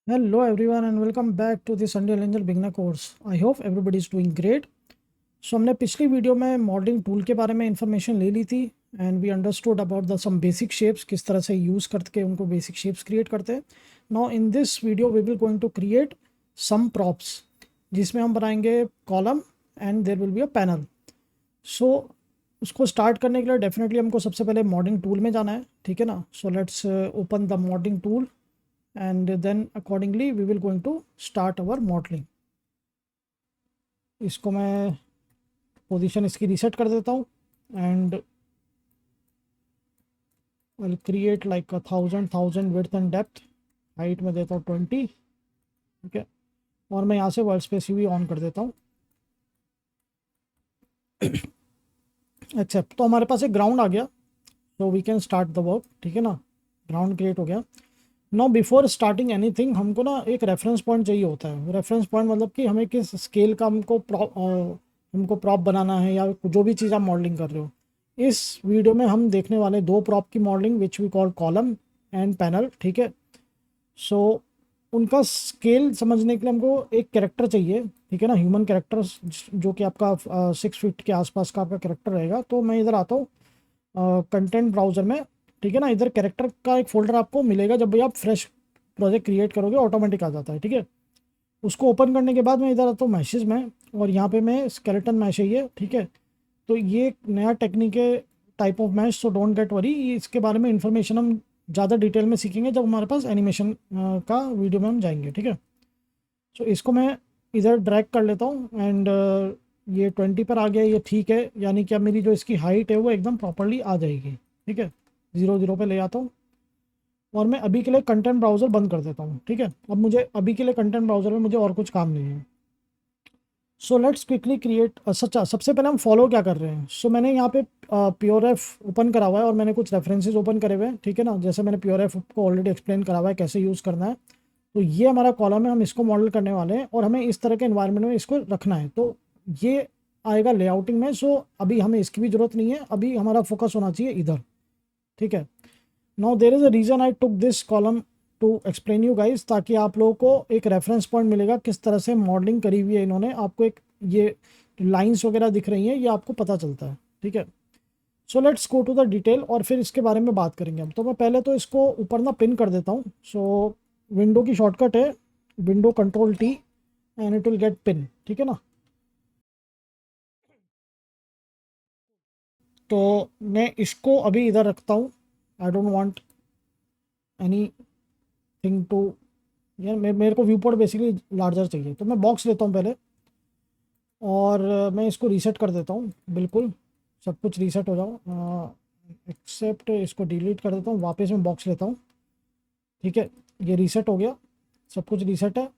Hello everyone and welcome back to this Unreal Engine beginner course. I hope everybody is doing great. So हमने पिछली video में modelling tool के बारे में information ले ली थी and we understood about the some basic shapes, किस तरह से यूज़ करके उनको बेसिक शेप्स क्रिएट करते हैं. Now in this video we will going to create some props जिसमें हम बनाएंगे column and there will be a panel. So उसको स्टार्ट करने के लिए डेफिनेटली हमको सबसे पहले मॉडलिंग टूल में जाना है, ठीक है ना. So let's open the modelling tool and then accordingly we will going to start our modeling. इसको मैं पोजीशन इसकी रीसेट कर देता हूँ and will create like 1000 width and depth. Height में देता हूँ 20, ठीक है. और मैं यहाँ से वर्ल्ड स्पेस भी ऑन कर देता हूँ. अच्छा, तो हमारे पास एक ग्राउंड आ गया, तो we can start the work, ठीक है ना. ग्राउंड क्रिएट हो गया. नो बिफोर स्टार्टिंग एनीथिंग हमको ना एक रेफरेंस पॉइंट चाहिए होता है. रेफरेंस पॉइंट मतलब कि हमें किस स्केल का हमको प्रॉप बनाना है या जो भी चीज़ आप मॉडलिंग कर रहे हो. इस वीडियो में हम देखने वाले दो प्रॉप की modelling which we call column and panel, ठीक है. सो उनका स्केल समझने के लिए हमको एक कैरेक्टर चाहिए, ठीक है ना. ह्यूमन कैरेक्टर जो कि आपका 6 फीट के आसपास का आपका कैरेक्टर रहेगा. तो मैं इधर आता हूँ कंटेंट ब्राउज़र में, ठीक है ना. इधर कैरेक्टर का एक फोल्डर आपको मिलेगा जब भी आप फ्रेश प्रोजेक्ट क्रिएट करोगे, ऑटोमेटिक आ जाता है, ठीक है. उसको ओपन करने के बाद मैं इधर आता हूँ मैशेज में और यहाँ पे मैं स्केलेटन मैश है ये, ठीक है. तो ये एक नया टेक्निक है, type of mesh. So don't get worry, इसके बारे में इंफॉर्मेशन हम ज़्यादा डिटेल में सीखेंगे जब हमारे पास एनिमेशन का वीडियो में हम जाएंगे, ठीक है. सो इसको मैं इधर ड्रैग कर लेता हूँ एंड ये 20 पर आ गया, ये ठीक है. यानी कि अब मेरी जो इसकी हाइट है वो एकदम प्रॉपरली आ जाएगी, ठीक है. 0 0 पे ले आता हूँ और मैं अभी के लिए कंटेंट ब्राउज़र बंद कर देता हूँ, ठीक है. अब मुझे अभी के लिए कंटेंट ब्राउज़र में मुझे और कुछ काम नहीं है. So let's quickly create. सच्चा सबसे पहले हम फॉलो क्या कर रहे हैं. सो मैंने यहाँ पे प्योर एफ ओपन करा हुआ है और मैंने कुछ रेफरेंसेस ओपन करे हुए हैं, ठीक है ना. जैसे मैंने प्योर एफ को ऑलरेडी एक्सप्लेन करा हुआ है कैसे यूज़ करना है. तो ये हमारा कॉलम है, हम इसको मॉडल करने वाले हैं और हमें इस तरह के इन्वायरमेंट में इसको रखना है. तो ये आएगा लेआउटिंग में. सो अभी हमें इसकी भी ज़रूरत नहीं है, अभी हमारा फोकस होना चाहिए इधर, ठीक है. Now there is a reason I took this column to explain you guys, ताकि आप लोगों को एक रेफरेंस पॉइंट मिलेगा किस तरह से मॉडलिंग करी हुई है इन्होंने. आपको एक ये लाइंस वगैरह दिख रही हैं, ये आपको पता चलता है, ठीक है. So let's go to the detail और फिर इसके बारे में बात करेंगे हम. तो मैं पहले तो इसको ऊपर ना पिन कर देता हूँ. सो विंडो की शॉर्टकट है window control T and it will get pin, ठीक है ना. तो मैं इसको अभी इधर रखता हूँ. I don't want anything to, यार मेरे को व्यू पोर्ट बेसिकली लार्जर चाहिए. तो मैं बॉक्स लेता हूँ पहले और मैं इसको रीसेट कर देता हूँ. बिल्कुल सब कुछ रीसेट हो जाओ एक्सेप्ट इसको डिलीट कर देता हूँ. वापस मैं बॉक्स लेता हूँ, ठीक है. ये रीसेट हो गया, सब कुछ रीसेट है.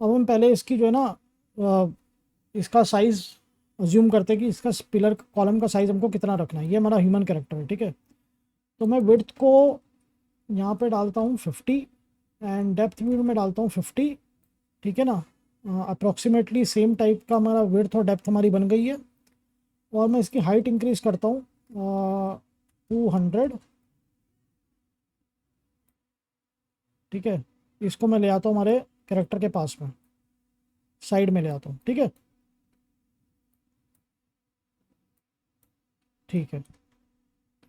अब हम पहले इसकी जो है ना इसका साइज़ अज्यूम करते हैं कि इसका पिलर कॉलम का साइज़ हमको कितना रखना है. ये हमारा ह्यूमन कैरेक्टर है, ठीक है. तो मैं विड्थ को यहाँ पे डालता हूँ 50 एंड डेप्थ भी मैं डालता हूँ 50, ठीक है ना. अप्रॉक्सीमेटली सेम टाइप का हमारा विड्थ और डेप्थ हमारी बन गई है. और मैं इसकी हाइट इंक्रीज़ करता हूँ 200, ठीक है. इसको मैं ले आता हूँ हमारे कैरेक्टर के पास में, साइड में ले आता हूँ, ठीक है. ठीक है,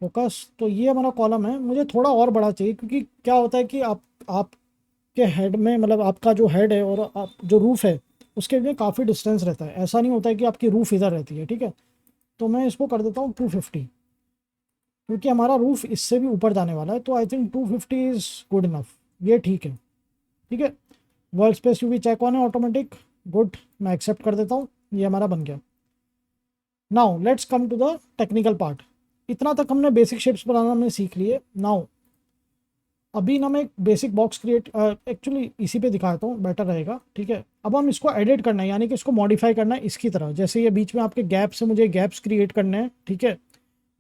फोकस. तो ये हमारा कॉलम है. मुझे थोड़ा और बड़ा चाहिए क्योंकि क्या होता है कि आपके हेड में, मतलब आपका जो हेड है और आप जो रूफ़ है उसके लिए काफ़ी डिस्टेंस रहता है. ऐसा नहीं होता है कि आपकी रूफ़ इधर रहती है, ठीक है. तो मैं इसको कर देता हूँ 250 क्योंकि हमारा रूफ़ इससे भी ऊपर जाने वाला है. तो I think 250 is good enough, ये ठीक है, ठीक है. वर्ल्ड स्पेस भी चेक ऑन है ऑटोमेटिक, गुड. मैं एक्सेप्ट कर देता हूँ, ये हमारा बन गया. Now let's come to the technical part. इतना तक हमने बेसिक शेप्स बनाना हमने सीख लिए. नाउ अभी ना मैं एक बेसिक बॉक्स क्रिएट एक्चुअली इसी पे दिखाता हूँ, बेटर रहेगा, ठीक है. अब हम इसको एडिट करना है, यानी कि इसको मॉडिफाई करना है इसकी तरह. जैसे ये बीच में आपके गैप्स से मुझे गैप्स क्रिएट करने हैं, ठीक है.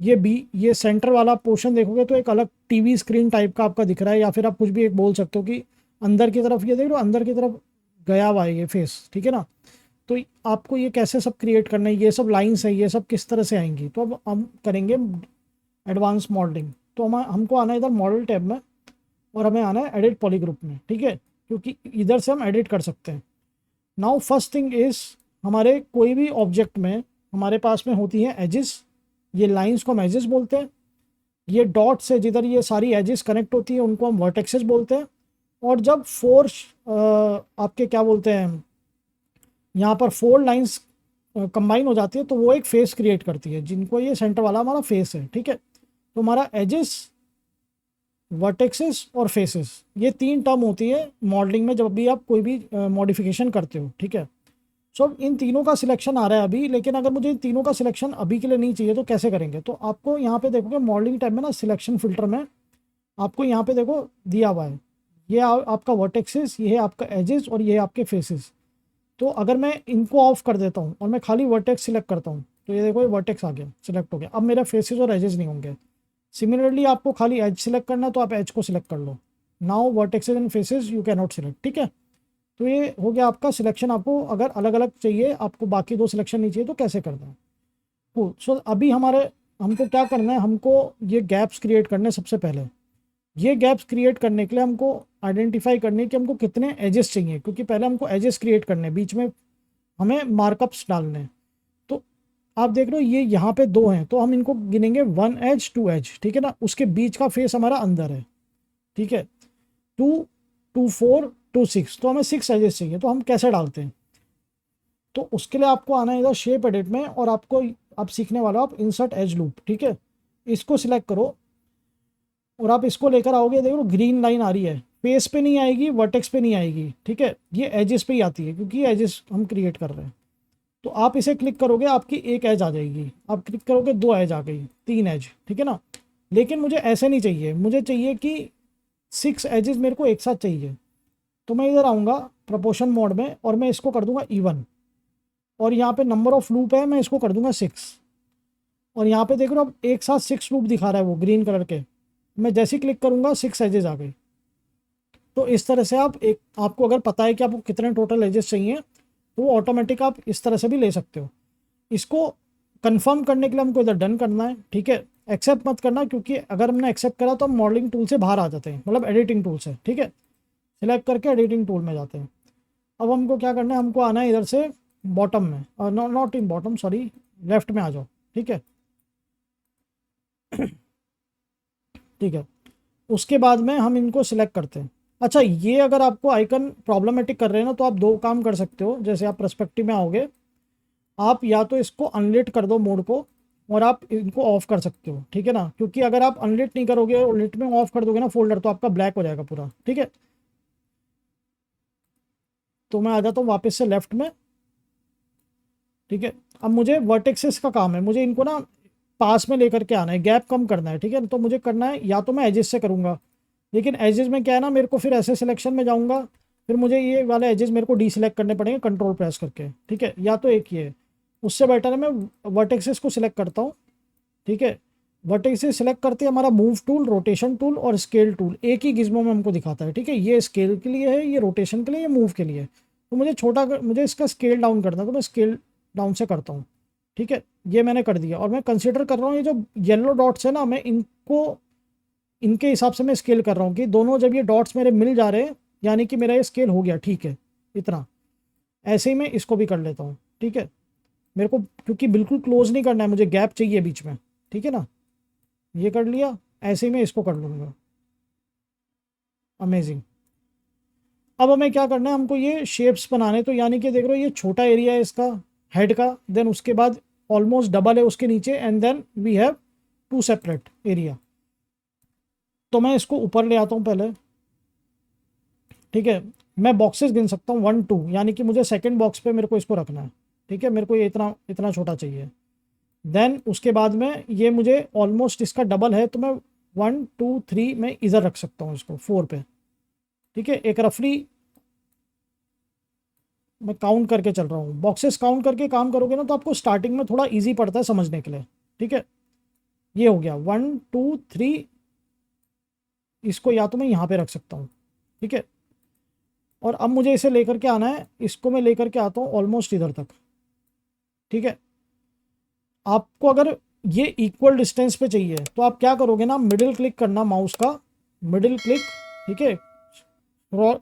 ये सेंटर वाला पोर्शन देखोगे तो एक अलग टीवी स्क्रीन टाइप का आपका दिख रहा है, या फिर आप कुछ भी एक बोल सकते हो कि अंदर की तरफ, ये देख लो अंदर की तरफ गया हुआ है ये फेस, ठीक है ना. तो आपको ये कैसे सब क्रिएट करना है, ये सब लाइंस है, ये सब किस तरह से आएंगी. तो अब हम करेंगे एडवांस मॉडलिंग. तो हमको आना है इधर मॉडल टैब में और हमें आना है एडिट पॉली ग्रुप में, ठीक है. क्योंकि इधर से हम एडिट कर सकते हैं। नाउ फर्स्ट थिंग इज, हमारे कोई भी ऑब्जेक्ट में हमारे पास में होती है एजेस, ये लाइंस को हम एजेस बोलते हैं। ये डॉट से जिधर ये सारी एजेस कनेक्ट होती है उनको हम वर्टेक्सेस बोलते हैं। और जब फोर आपके क्या बोलते हैं, यहाँ पर फोर लाइंस कंबाइन हो जाती है तो वो एक फेस क्रिएट करती है, जिनको ये सेंटर वाला हमारा फेस है। ठीक है, तो हमारा एजेस, वर्टेक्सेस और फेसेस, ये तीन टर्म होती है मॉडलिंग में जब भी आप कोई भी मॉडिफिकेशन करते हो। ठीक है, सो इन तीनों का सिलेक्शन आ रहा है अभी, लेकिन अगर मुझे इन तीनों का सिलेक्शन अभी के लिए नहीं चाहिए तो कैसे करेंगे? तो आपको यहाँ पे देखोगे मॉडलिंग टाइम में ना, सिलेक्शन फिल्टर में आपको यहाँ पे देखो दिया हुआ है, ये आपका वर्टेक्सेस, ये है आपका एजेस और ये है आपके फेसेस। तो अगर मैं इनको ऑफ कर देता हूँ और मैं खाली वर्टेक्स सिलेक्ट करता हूँ तो ये देखो ये वर्टेक्स आ गया, सिलेक्ट हो गया। अब मेरे फेसेस और एजेस नहीं होंगे। सिमिलरली आपको खाली एज सिलेक्ट करना है तो आप एज को सिलेक्ट कर लो। Now vertexes and faces you can not select. ठीक है, तो ये हो गया आपका सिलेक्शन। आपको अगर अलग अलग चाहिए, आपको बाकी दो सिलेक्शन नहीं चाहिए तो कैसे करना है? cool। सो अभी हमको क्या करना है, हमको ये गैप्स क्रिएट करने हैं। सबसे पहले ये गैप्स क्रिएट करने के लिए हमको आइडेंटिफाई करने है कि हमको कितने एजेस चाहिए, क्योंकि पहले हमको एजेस क्रिएट करने हैं, बीच में हमें मार्कअप्स डालने हैं। तो आप देख रहे हो ये यहाँ पे दो हैं, तो हम इनको गिनेंगे 1 एज 2 एज। ठीक है ना, उसके बीच का फेस हमारा अंदर है। ठीक है, 2 2 4 2 6, तो हमें 6 एजेस चाहिए। तो हम कैसे डालते हैं? तो उसके लिए आपको आना है इधर शेप एडिट में, और आपको आप सीखने वाला आप इंसर्ट एज लूप। ठीक है, इसको सिलेक्ट करो और आप इसको लेकर आओगे। देखो ग्रीन लाइन आ रही है, फेस पे नहीं आएगी, वर्टेक्स पे नहीं आएगी। ठीक है, ये एजेस पे ही आती है क्योंकि ये एजेस हम क्रिएट कर रहे हैं। तो आप इसे क्लिक करोगे, आपकी एक एज आ जाएगी। आप क्लिक करोगे, 2 एज आ गई, 3 एज। ठीक है ना, लेकिन मुझे ऐसे नहीं चाहिए, मुझे चाहिए कि 6 एजेस मेरे को एक साथ चाहिए। तो मैं इधर आऊँगा प्रोपोर्शन मोड में और मैं इसको कर दूंगा इवन, और यहाँ पे नंबर ऑफ लूप है, मैं इसको कर दूंगा 6। और यहाँ पे देख रहे हो अब एक साथ 6 लूप दिखा रहा है वो ग्रीन कलर के। मैं जैसे ही क्लिक करूँगा 6 एजेस आ गई। तो इस तरह से आपको अगर पता है कि आपको कितने टोटल एजेस चाहिए तो वो ऑटोमेटिक आप इस तरह से भी ले सकते हो। इसको कंफर्म करने के लिए हमको इधर डन करना है। ठीक है, एक्सेप्ट मत करना, क्योंकि अगर हमने एक्सेप्ट करा तो हम मॉडलिंग टूल से बाहर आ जाते हैं, मतलब एडिटिंग टूल से। ठीक है, सिलेक्ट करके एडिटिंग टूल में जाते हैं। अब हमको क्या करना है, हमको आना है इधर से बॉटम में, और not in bottom, sorry, left में आ जाओ। ठीक है ठीक है, उसके बाद में हम इनको सिलेक्ट करते हैं। अच्छा, ये अगर आपको आइकन प्रॉब्लमेटिक कर रहे हैं ना, तो आप दो काम कर सकते हो। जैसे आप पर्सपेक्टिव में आओगे, आप या तो इसको अनलिट कर दो मोड को, और आप इनको ऑफ कर सकते हो। ठीक है ना, क्योंकि अगर आप अनलिट नहीं करोगे और लिट में ऑफ कर दोगे ना फोल्डर, तो आपका ब्लैक हो जाएगा पूरा। ठीक है, तो मैं आ जाता हूँ वापस से लेफ्ट में। ठीक है, अब मुझे वर्टेक्सेस का काम है, मुझे इनको ना पास में लेकर के आना है, गैप कम करना है। ठीक है, तो मुझे करना है या तो मैं एजेस से करूँगा, लेकिन एजेस में क्या है ना, मेरे को फिर ऐसे सिलेक्शन में जाऊँगा, फिर मुझे ये वाले एजेस मेरे को डीसिलेक्ट करने पड़ेंगे कंट्रोल प्रेस करके। ठीक है, या तो एक ये है, उससे बेटर है मैं वर्टेक्सेस को सिलेक्ट करता हूँ। ठीक है, वर्टेक्सेस सिलेक्ट करते हैं, हमारा मूव टूल, रोटेशन टूल और स्केल टूल एक ही गिज्मो में हमको दिखाता है। ठीक है, ये स्केल के लिए है, ये रोटेशन के लिए, ये मूव के लिए। तो मुझे इसका स्केल डाउन करना है, तो मैं स्केल डाउन से करता हूँ। ठीक है, ये मैंने कर दिया, और मैं कंसिडर कर रहा हूँ ये जो येलो डॉट्स है ना, मैं इनके हिसाब से मैं स्केल कर रहा हूँ कि दोनों जब ये डॉट्स मेरे मिल जा रहे हैं, यानी कि मेरा ये स्केल हो गया। ठीक है, इतना। ऐसे ही मैं इसको भी कर लेता हूँ। ठीक है, मेरे को क्योंकि बिल्कुल क्लोज नहीं करना है, मुझे गैप चाहिए बीच में। ठीक है ना, ये कर लिया, ऐसे ही मैं इसको कर लूँगा। अमेजिंग। अब हमें क्या करना है, हमको ये शेप्स बनाने, तो यानी कि देख रहे हो ये छोटा एरिया है इसका हेड का, देन उसके बाद ऑलमोस्ट डबल है उसके नीचे, and then we have 2 separate area. तो मैं इसको ऊपर ले आता हूँ पहले। ठीक है, मैं बॉक्सेस गिन सकता हूँ 1 2, यानी कि मुझे सेकंड बॉक्स पे मेरे को इसको रखना है। ठीक है, मेरे को ये इतना इतना छोटा चाहिए। देन उसके बाद में ये मुझे ऑलमोस्ट इसका डबल है, तो मैं 1 2 3 मैं इधर रख सकता हूँ इसको 4 पे। ठीक है, एक रफली मैं काउंट करके चल रहा हूँ। बॉक्सेस काउंट करके काम करोगे ना तो आपको स्टार्टिंग में थोड़ा इजी पड़ता है समझने के लिए। ठीक है, ये हो गया 1 2 3, इसको या तो मैं यहाँ पे रख सकता हूँ। ठीक है, और अब मुझे इसे लेकर के आना है, इसको मैं लेकर के आता हूँ ऑलमोस्ट इधर तक। ठीक है, आपको अगर ये इक्वल डिस्टेंस पे चाहिए तो आप क्या करोगे ना, मिडिल क्लिक करना माउस का, मिडिल क्लिक। ठीक है,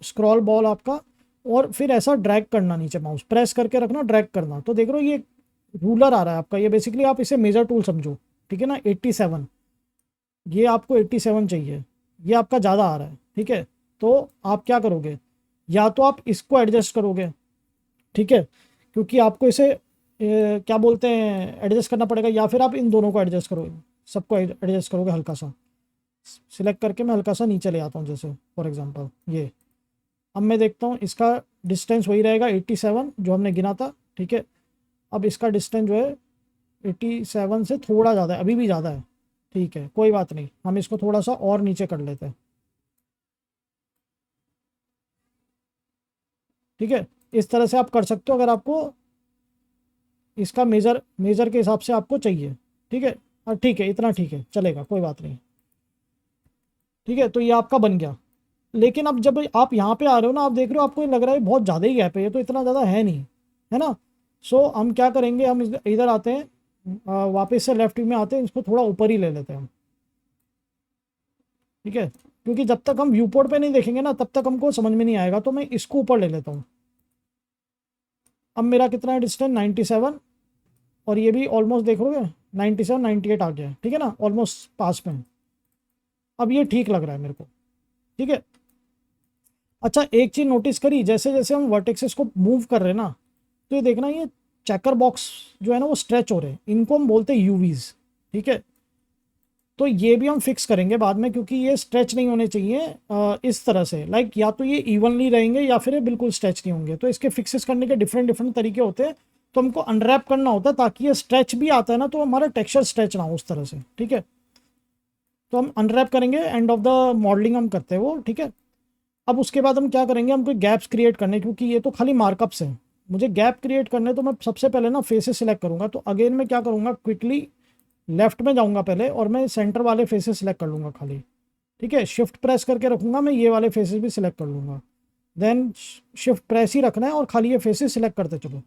स्क्रॉल बॉल आपका, और फिर ऐसा ड्रैग करना, नीचे माउस प्रेस करके रखना, ड्रैग करना। तो देख रहे हो ये रूलर आ रहा है आपका, ये बेसिकली आप इसे मेजर टूल समझो, ठीक है ना। 87, ये आपको 87 चाहिए, ये आपका ज़्यादा आ रहा है, ठीक है। तो आप क्या करोगे, या तो आप इसको एडजस्ट करोगे, ठीक है, क्योंकि आपको इसे क्या बोलते हैं एडजस्ट करना पड़ेगा, या फिर आप इन दोनों को एडजस्ट करोगे, सबको एडजस्ट करोगे हल्का सा। सिलेक्ट करके मैं हल्का सा नीचे ले आता हूँ, जैसे फॉर एग्जांपल ये। अब मैं देखता हूँ इसका डिस्टेंस वही रहेगा 87 जो हमने गिना था, ठीक है। अब इसका डिस्टेंस जो है 87 से थोड़ा ज़्यादा है, अभी भी ज़्यादा है, ठीक है, कोई बात नहीं, हम इसको थोड़ा सा और नीचे कर लेते हैं, ठीक है। इस तरह से आप कर सकते हो अगर आपको इसका मेज़र के हिसाब से आपको चाहिए, ठीक है। और ठीक है, इतना ठीक है, चलेगा, कोई बात नहीं, ठीक है। तो ये आपका बन गया। लेकिन अब जब आप यहाँ पे आ रहे हो ना, आप देख रहे हो आपको लग रहा है बहुत ज़्यादा ही गैप है, ये तो इतना ज़्यादा है नहीं, है ना। सो हम क्या करेंगे, हम इधर आते हैं, वापस से लेफ्ट में आते हैं, इसको थोड़ा ऊपर ही ले लेते हैं हम, ठीक है। क्योंकि जब तक हम व्यू पोर्ट पे नहीं देखेंगे ना, तब तक हमको समझ में नहीं आएगा। तो मैं इसको ऊपर ले लेता हूँ। अब मेरा कितना है डिस्टेंस, 97, और ये भी ऑलमोस्ट देख लोगे 97 98 आ गया है, ठीक है ना, ऑलमोस्ट पास में। अब ये ठीक लग रहा है मेरे को, ठीक है। अच्छा, एक चीज़ नोटिस करी, जैसे जैसे हम वर्टेक्सेस को मूव कर रहे हैं ना, तो ये देखना, ये चेकर बॉक्स जो है ना वो स्ट्रेच हो रहे हैं, इनको हम बोलते हैं यूवीज, ठीक है। तो ये भी हम फिक्स करेंगे बाद में, क्योंकि ये स्ट्रेच नहीं होने चाहिए इस तरह से, लाइक या तो ये इवनली रहेंगे या फिर ये बिल्कुल स्ट्रेच नहीं होंगे। तो इसके फिक्सेस करने के डिफरेंट डिफरेंट तरीके होते हैं। तो हमको अनरैप करना होता है ताकि ये स्ट्रेच भी आता है ना, तो हमारा टेक्सचर स्ट्रेच ना हो उस तरह से, ठीक है। तो हम अनरैप करेंगे, एंड ऑफ द मॉडलिंग हम करते हैं वो, ठीक है। अब उसके बाद हम क्या करेंगे, हम कोई गैप्स क्रिएट करने, क्योंकि ये तो खाली मार्कअप्स हैं, मुझे गैप क्रिएट करने। तो मैं सबसे पहले ना फेसेस सिलेक्ट करूंगा। तो अगेन मैं क्या करूंगा, क्विकली लेफ्ट में जाऊंगा पहले, और मैं सेंटर वाले फेसेस सिलेक्ट कर लूंगा खाली, ठीक है। शिफ्ट प्रेस करके रखूंगा मैं, ये वाले फेसेस भी सिलेक्ट कर लूंगा। देन शिफ्ट प्रेस ही रखना है और खाली ये फेसेस सिलेक्ट करते चलो,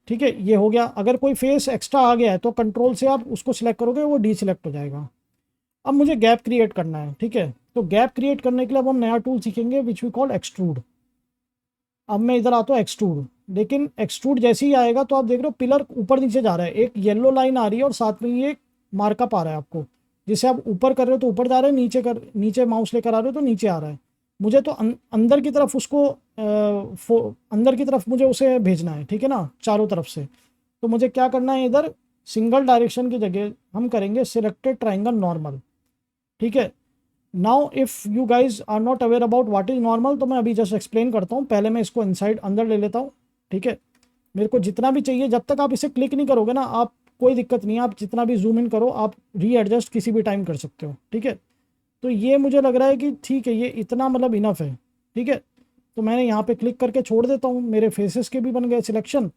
ठीक है। ये हो गया। अगर कोई फेस एक्स्ट्रा आ गया है तो कंट्रोल से आप उसको सिलेक्ट करोगे, वो डी सिलेक्ट हो जाएगा। अब मुझे गैप क्रिएट करना है, ठीक है। तो गैप क्रिएट करने के लिए अब हम नया टूल सीखेंगे विच वी कॉल एक्सट्रूड। अब मैं इधर आता हूँ एक्सट्रूड, लेकिन एक्सट्रूड जैसे ही आएगा तो आप देख रहे हो पिलर ऊपर नीचे जा रहा है, एक येलो लाइन आ रही है और साथ में ये मार्कअप आ रहा है आपको, जिसे आप ऊपर कर रहे हो तो ऊपर जा रहे हैं, नीचे माउस लेकर आ रहे हो तो नीचे आ रहा है। मुझे तो अंदर की तरफ उसको अंदर की तरफ मुझे उसे भेजना है, ठीक है ना, चारों तरफ से। तो मुझे क्या करना है, इधर सिंगल डायरेक्शन की जगह हम करेंगे सिलेक्टेड ट्राइंगल नॉर्मल, ठीक है। Now if you guys are not aware about what is normal, तो मैं अभी जस्ट एक्सप्लेन करता हूँ। पहले मैं इसको इनसाइड अंदर ले लेता हूँ, ठीक है। मेरे को जितना भी चाहिए, जब तक आप इसे क्लिक नहीं करोगे ना, आप कोई दिक्कत नहीं है, आप जितना भी जूम इन करो, आप री एडजस्ट किसी भी टाइम कर सकते हो, ठीक है। तो ये मुझे लग रहा है कि ठीक है, ये इतना मतलब इनफ है, ठीक है। तो मैंने यहाँ पे क्लिक करके छोड़ देता हूँ, मेरे फेसेस के भी बन गए सिलेक्शन।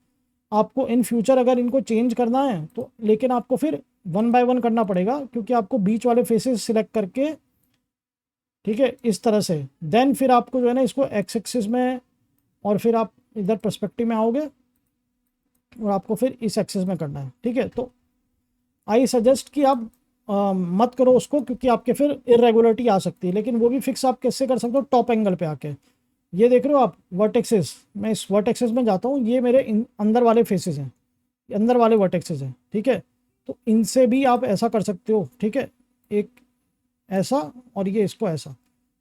आपको इन फ्यूचर अगर इनको चेंज करना है तो, लेकिन आपको फिर वन बाय वन करना पड़ेगा, क्योंकि आपको बीच वाले फेसेस सिलेक्ट करके, ठीक है, इस तरह से देन फिर आपको जो है ना इसको एक्स एक्सिस में, और फिर आप इधर पर्सपेक्टिव में आओगे और आपको फिर इस एक्सिस में करना है, ठीक है। तो आई सजेस्ट कि आप मत करो उसको, क्योंकि आपके फिर इरेगुलरिटी आ सकती है। लेकिन वो भी फिक्स आप कैसे कर सकते हो, टॉप एंगल पे आके। ये देख रहे हो आप वर्टेक्सेस, मैं इस वर्टेक्सेस में जाता हूँ, ये मेरे अंदर वाले फेसेस हैं, अंदर वाले वर्टेक्सेस हैं, ठीक है। तो इनसे भी आप ऐसा कर सकते हो, ठीक है, एक ऐसा और ये इसको ऐसा।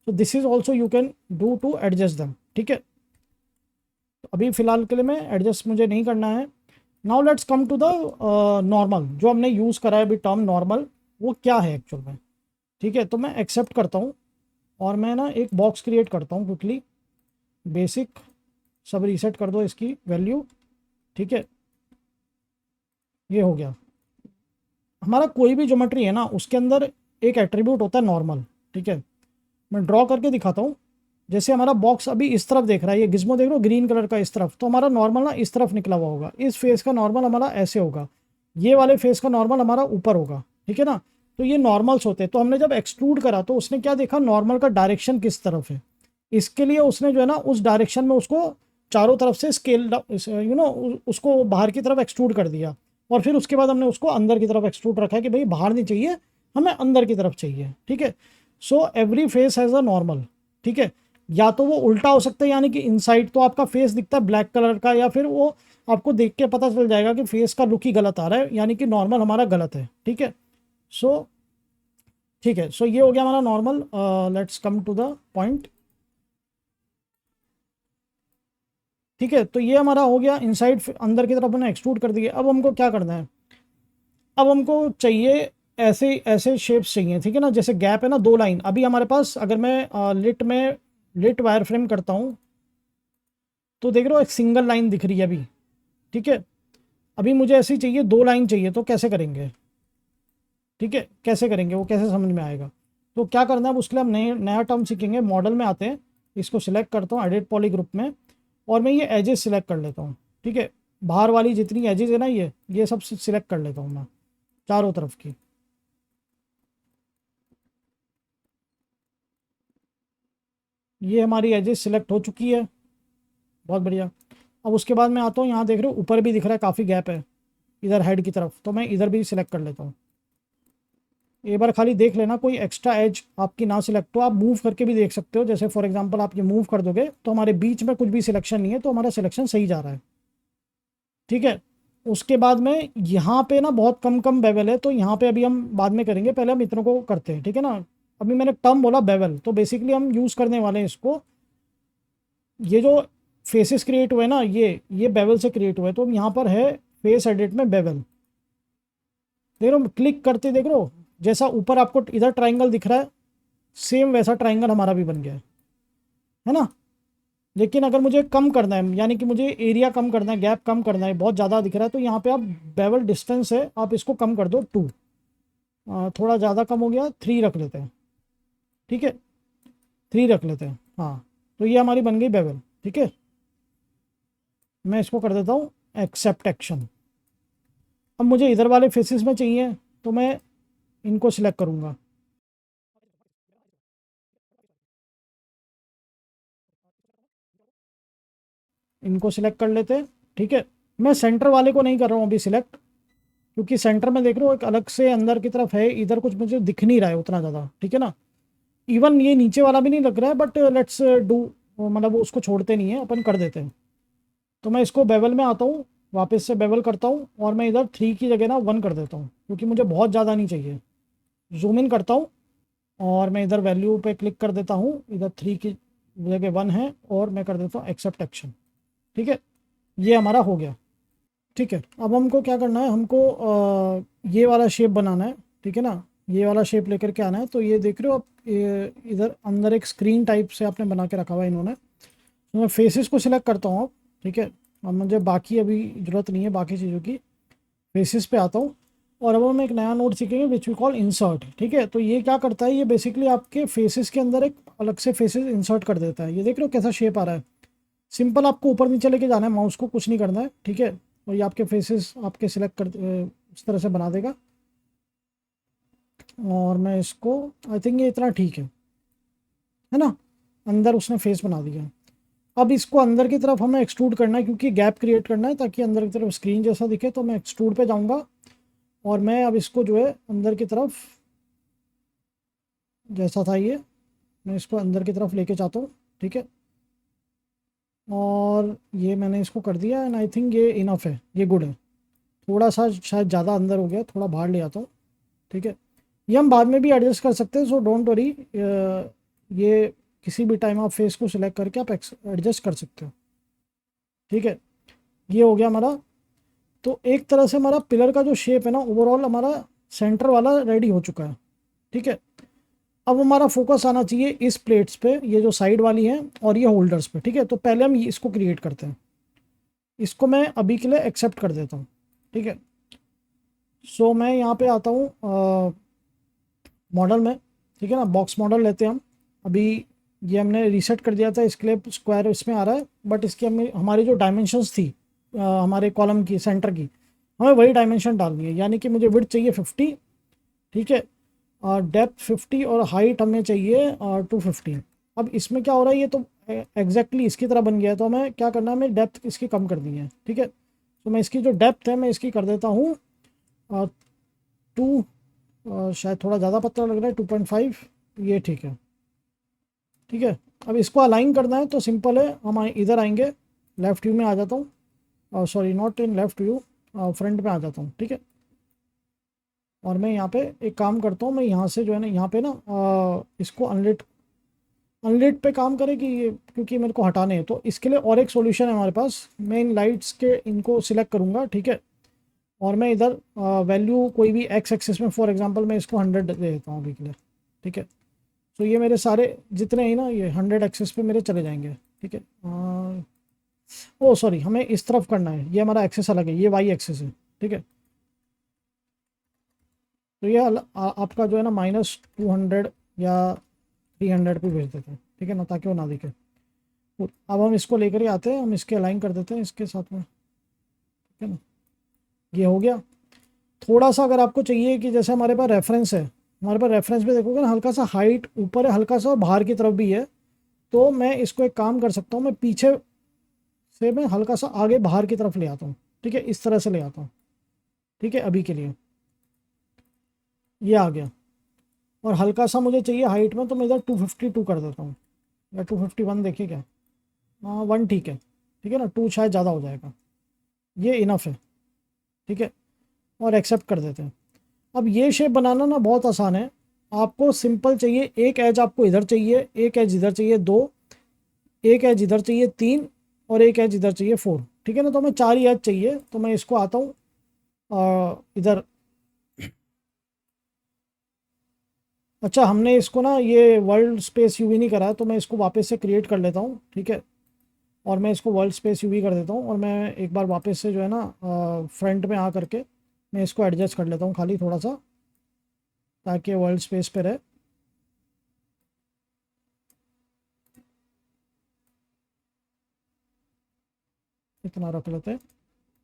तो this is also you can do to adjust them, ठीक है। तो अभी फ़िलहाल के लिए मैं एडजस्ट मुझे नहीं करना है। Now let's come to the normal, जो हमने यूज़ करा है अभी टर्म नॉर्मल, वो क्या है एक्चुअल में, ठीक है। तो मैं एक्सेप्ट करता हूँ और मैं ना एक बॉक्स क्रिएट करता हूँ क्विकली, बेसिक सब रीसेट कर दो इसकी वैल्यू, ठीक है। ये हो गया। हमारा कोई भी ज्योमेट्री है ना, उसके अंदर एक एट्रीब्यूट होता है नॉर्मल, ठीक है। मैं ड्रॉ करके दिखाता हूँ। जैसे हमारा बॉक्स अभी इस तरफ देख रहा है, ये गिज्मो देख रहे हो ग्रीन कलर का इस तरफ, तो हमारा नॉर्मल ना इस तरफ निकला हुआ होगा। इस फेस का नॉर्मल हमारा ऐसे होगा, ये वाले फेस का नॉर्मल हमारा ऊपर होगा, ठीक है ना। तो ये नॉर्मल्स होते हैं। तो हमने जब एक्सट्रूड करा तो उसने क्या देखा, नॉर्मल का डायरेक्शन किस तरफ है, इसके लिए उसने जो है ना उस डायरेक्शन में उसको चारों तरफ से स्केल उसको बाहर की तरफ एक्सट्रूड कर दिया। और फिर उसके बाद हमने उसको अंदर की तरफ एक्सट्रूड रखा है कि भाई बाहर नहीं चाहिए, हमें अंदर की तरफ चाहिए, ठीक है। So every face has a normal, ठीक है, या तो वो उल्टा हो सकता है, यानी कि इनसाइड तो आपका फेस दिखता है ब्लैक कलर का, या फिर वो आपको देख के पता चल जाएगा कि फेस का लुक ही गलत आ रहा है, यानी कि नॉर्मल हमारा गलत है। ठीक है, सो ठीक है, सो ये हो गया हमारा normal. Let's come to the point. ठीक है, तो ये हमारा हो गया इनसाइड, अंदर की तरफ हमने एक्सट्रूड कर दिए। अब हमको क्या करना है, अब हमको चाहिए ऐसे ऐसे शेप्स चाहिए, ठीक है ना, जैसे गैप है ना, दो लाइन। अभी हमारे पास अगर मैं लिट में लिट वायर फ्रेम करता हूँ तो देख रहे हो एक सिंगल लाइन दिख रही है अभी। ठीक है, अभी मुझे ऐसी चाहिए, दो लाइन चाहिए, तो कैसे करेंगे? ठीक है, कैसे करेंगे, वो कैसे समझ में आएगा? तो क्या करना है, उसके लिए हम नए नया टर्म सीखेंगे। मॉडल में आते हैं, इसको सिलेक्ट करता हूँ एडिट पॉली ग्रुप में, और मैं ये एजेस सिलेक्ट कर लेता हूँ। ठीक है, बाहर वाली जितनी एजेस है ना, ये सब सिलेक्ट कर लेता हूँ मैं, चारों तरफ की। ये हमारी एजेस सिलेक्ट हो चुकी है, बहुत बढ़िया। अब उसके बाद मैं आता हूँ, यहाँ देख रहे हो ऊपर भी दिख रहा है काफ़ी गैप है इधर हेड की तरफ, तो मैं इधर भी सिलेक्ट कर लेता हूँ। एक बार खाली देख लेना कोई एक्स्ट्रा एज आपकी ना सिलेक्ट हो, आप मूव करके भी देख सकते हो। जैसे फॉर एग्जांपल आप ये मूव कर दोगे तो हमारे बीच में कुछ भी सिलेक्शन नहीं है, तो हमारा सिलेक्शन सही जा रहा है। ठीक है, उसके बाद में यहाँ पे ना बहुत कम कम बेवल है, तो यहाँ पे अभी हम बाद में करेंगे, पहले हम इतनों को करते हैं। ठीक है ना, अभी मैंने टर्म बोला बेवल, तो बेसिकली हम यूज़ करने वाले हैं इसको। ये जो फेसेस क्रिएट हुए ना, ये बेवल से क्रिएट हुए, तो यहाँ पर है फेस एडिट में बेवल, देख रहे हो, क्लिक करते देख रहे हो, जैसा ऊपर आपको इधर ट्राइंगल दिख रहा है, सेम वैसा ट्राइंगल हमारा भी बन गया है ना। लेकिन अगर मुझे कम करना है, यानी कि मुझे एरिया कम करना है, गैप कम करना है, बहुत ज़्यादा दिख रहा है, तो यहाँ पे आप बेवल डिस्टेंस है, आप इसको कम कर दो 2, थोड़ा ज़्यादा कम हो गया, 3 रख लेते हैं। ठीक है, 3 रख लेते हैं, हाँ। तो ये हमारी बन गई बेवल। ठीक है, मैं इसको कर देता हूँ एक्सेप्ट एक्शन। अब मुझे इधर वाले फेसेस में चाहिए, तो मैं इनको सिलेक्ट करूँगा। इनको सिलेक्ट कर लेते हैं। ठीक है, मैं सेंटर वाले को नहीं कर रहा हूँ अभी सिलेक्ट, क्योंकि सेंटर में देख रहे हो एक अलग से अंदर की तरफ है, इधर कुछ मुझे दिख नहीं रहा है उतना ज़्यादा। ठीक है ना, इवन ये नीचे वाला भी नहीं लग रहा है, बट लेट्स डू, मतलब उसको छोड़ते नहीं है, अपन कर देते हैं। तो मैं इसको बेवल में आता हूँ, वापस से बेवल करता हूँ, और मैं इधर 3 की जगह ना 1 कर देता हूँ, क्योंकि मुझे बहुत ज़्यादा नहीं चाहिए। जूम इन करता हूँ, और मैं इधर वैल्यू पे क्लिक कर देता हूँ, इधर 3 की जगह 1 है, और मैं कर देता हूँ एक्सेप्ट एक्शन। ठीक है, ये हमारा हो गया। ठीक है, अब हमको क्या करना है, हमको ये वाला शेप बनाना है। ठीक है ना, ये वाला शेप लेकर के आना है। तो ये देख रहे हो आप, ये इधर अंदर एक स्क्रीन टाइप से आपने बना के रखा हुआ है इन्होंने। तो मैं फेसेस को सिलेक्ट करता हूँ अब। ठीक है, अब मुझे बाकी अभी ज़रूरत नहीं है बाकी चीज़ों की, फेसेस पे आता हूँ। और अब हम एक नया नोड सीखेंगे विच वी कॉल इंसर्ट। ठीक है, तो ये क्या करता है, ये बेसिकली आपके फेसेस के अंदर एक अलग से फेसेस इंसर्ट कर देता है। ये देख रहे हो कैसा शेप आ रहा है, सिंपल आपको ऊपर नीचे लेके जाना है माउस को, कुछ नहीं करना है। ठीक है, और ये आपके फेसेस आपके सिलेक्ट कर इस तरह से बना देगा। और मैं इसको, आई थिंक ये इतना ठीक है ना, अंदर उसने फेस बना दिया। अब इसको अंदर की तरफ हमें एक्सट्रूड करना है, क्योंकि गैप क्रिएट करना है ताकि अंदर की तरफ स्क्रीन जैसा दिखे। तो मैं एक्सट्रूड पे जाऊंगा, और मैं अब इसको जो है अंदर की तरफ, जैसा था ये, मैं इसको अंदर की तरफ लेके जाता हूँ। ठीक है, और ये मैंने इसको कर दिया, एंड आई थिंक ये इनफ है, ये गुड है। थोड़ा सा शायद ज़्यादा अंदर हो गया, थोड़ा बाहर ले आता हूँ। ठीक है, ये हम बाद में भी एडजस्ट कर सकते हैं, सो डोंट वरी। ये किसी भी टाइम आप फेस को सिलेक्ट करके आप एडजस्ट कर सकते हो। ठीक है, ये हो गया हमारा। तो एक तरह से हमारा पिलर का जो शेप है ना, ओवरऑल हमारा सेंटर वाला रेडी हो चुका है। ठीक है, अब हमारा फोकस आना चाहिए इस प्लेट्स पे, ये जो साइड वाली हैं, और ये होल्डर्स पे। ठीक है, तो पहले हम इसको क्रिएट करते हैं। इसको मैं अभी के लिए एक्सेप्ट कर देता हूँ। ठीक है, सो मैं यहाँ पे आता हूँ मॉडल में। ठीक है ना, बॉक्स मॉडल लेते हैं हम। अभी ये हमने रीसेट कर दिया था, इसके लिए स्क्वायर इसमें आ रहा है, बट इसकी हमारी जो डायमेंशंस थी हमारे कॉलम की सेंटर की, हमें वही डायमेंशन डालनी है। यानी कि मुझे विड्थ चाहिए 50। ठीक है, और डेप्थ 50, और हाइट हमें चाहिए 250। अब इसमें क्या हो रहा है, ये तो एग्जैक्टली इसकी तरह बन गया है, तो हमें क्या करना है, हमें डेप्थ इसकी कम करनी है। ठीक है, तो मैं इसकी जो डेप्थ है मैं इसकी कर देता हूँ 2, शायद थोड़ा ज़्यादा पतला लग रहा है, 2.5, ये ठीक है। ठीक है, अब इसको अलाइन करना है तो सिंपल है, हम इधर आएंगे, लेफ़्ट व्यू में आ जाता हूँ, sorry not in left view, front में आ जाता हूँ, ठीक है। और मैं यहाँ पे एक काम करता हूँ, मैं यहाँ से जो है ना, यहाँ पे ना इसको अनलिट अनलिट पे काम करे कि ये, क्योंकि मेरे को हटाने हैं, तो इसके लिए और एक सॉल्यूशन है हमारे पास। मैं इन लाइट्स के इनको सिलेक्ट करूँगा, ठीक है। और मैं इधर वैल्यू कोई भी एक्स एक्सिस में, फॉर एग्जांपल मैं इसको 100 दे देता हूँ अभी के लिए, ठीक है। तो ये मेरे सारे जितने हैं ना, ये 100 एक्सिस पे मेरे चले जाएंगे, ठीक है। ओ सॉरी, हमें इस तरफ करना है, ये हमारा एक्सिस अलग है, ये वाई एक्सिस है, ठीक है। तो ये आपका जो है ना -200 या 300 पे भेज देते हैं, ठीक है ना, ताकि वो ना दिखे। तो अब हम इसको लेकर ही आते हैं, हम इसके अलाइन कर देते हैं इसके साथ में, ठीक है ना। ये हो गया। थोड़ा सा अगर आपको चाहिए कि जैसे हमारे पास रेफरेंस है, हमारे पास रेफरेंस में देखोगे ना हल्का सा हाइट ऊपर है, हल्का सा बाहर की तरफ भी है, तो मैं इसको एक काम कर सकता हूँ, मैं पीछे से मैं हल्का सा आगे बाहर की तरफ ले आता हूँ, ठीक है, इस तरह से ले आता हूँ, ठीक है। अभी के लिए ये आ गया। और हल्का सा मुझे चाहिए हाइट में, तो मैं इधर 252 कर देता हूँ, या 251, देखिए क्या, हाँ 1 ठीक है, ठीक है ना, 2 शायद ज़्यादा हो जाएगा, ये इनफ है, ठीक है। और एक्सेप्ट कर देते हैं। अब ये शेप बनाना ना बहुत आसान है, आपको सिंपल चाहिए, एक एज आपको इधर चाहिए, एक एज इधर चाहिए 2, एक एज इधर चाहिए 3, और एक एज इधर चाहिए 4, ठीक है ना। तो हमें 4 ही एज चाहिए, तो मैं इसको आता हूँ इधर। अच्छा, हमने इसको ना ये वर्ल्ड स्पेस यूवी नहीं करा है, तो मैं इसको वापस से क्रिएट कर लेता हूँ, ठीक है। और मैं इसको वर्ल्ड स्पेस यूवी कर देता हूँ, और मैं एक बार वापस से जो है ना फ्रंट में आ करके मैं इसको एडजस्ट कर लेता हूँ खाली थोड़ा सा, ताकि वर्ल्ड स्पेस पे रहे। इतना रख लेते हैं,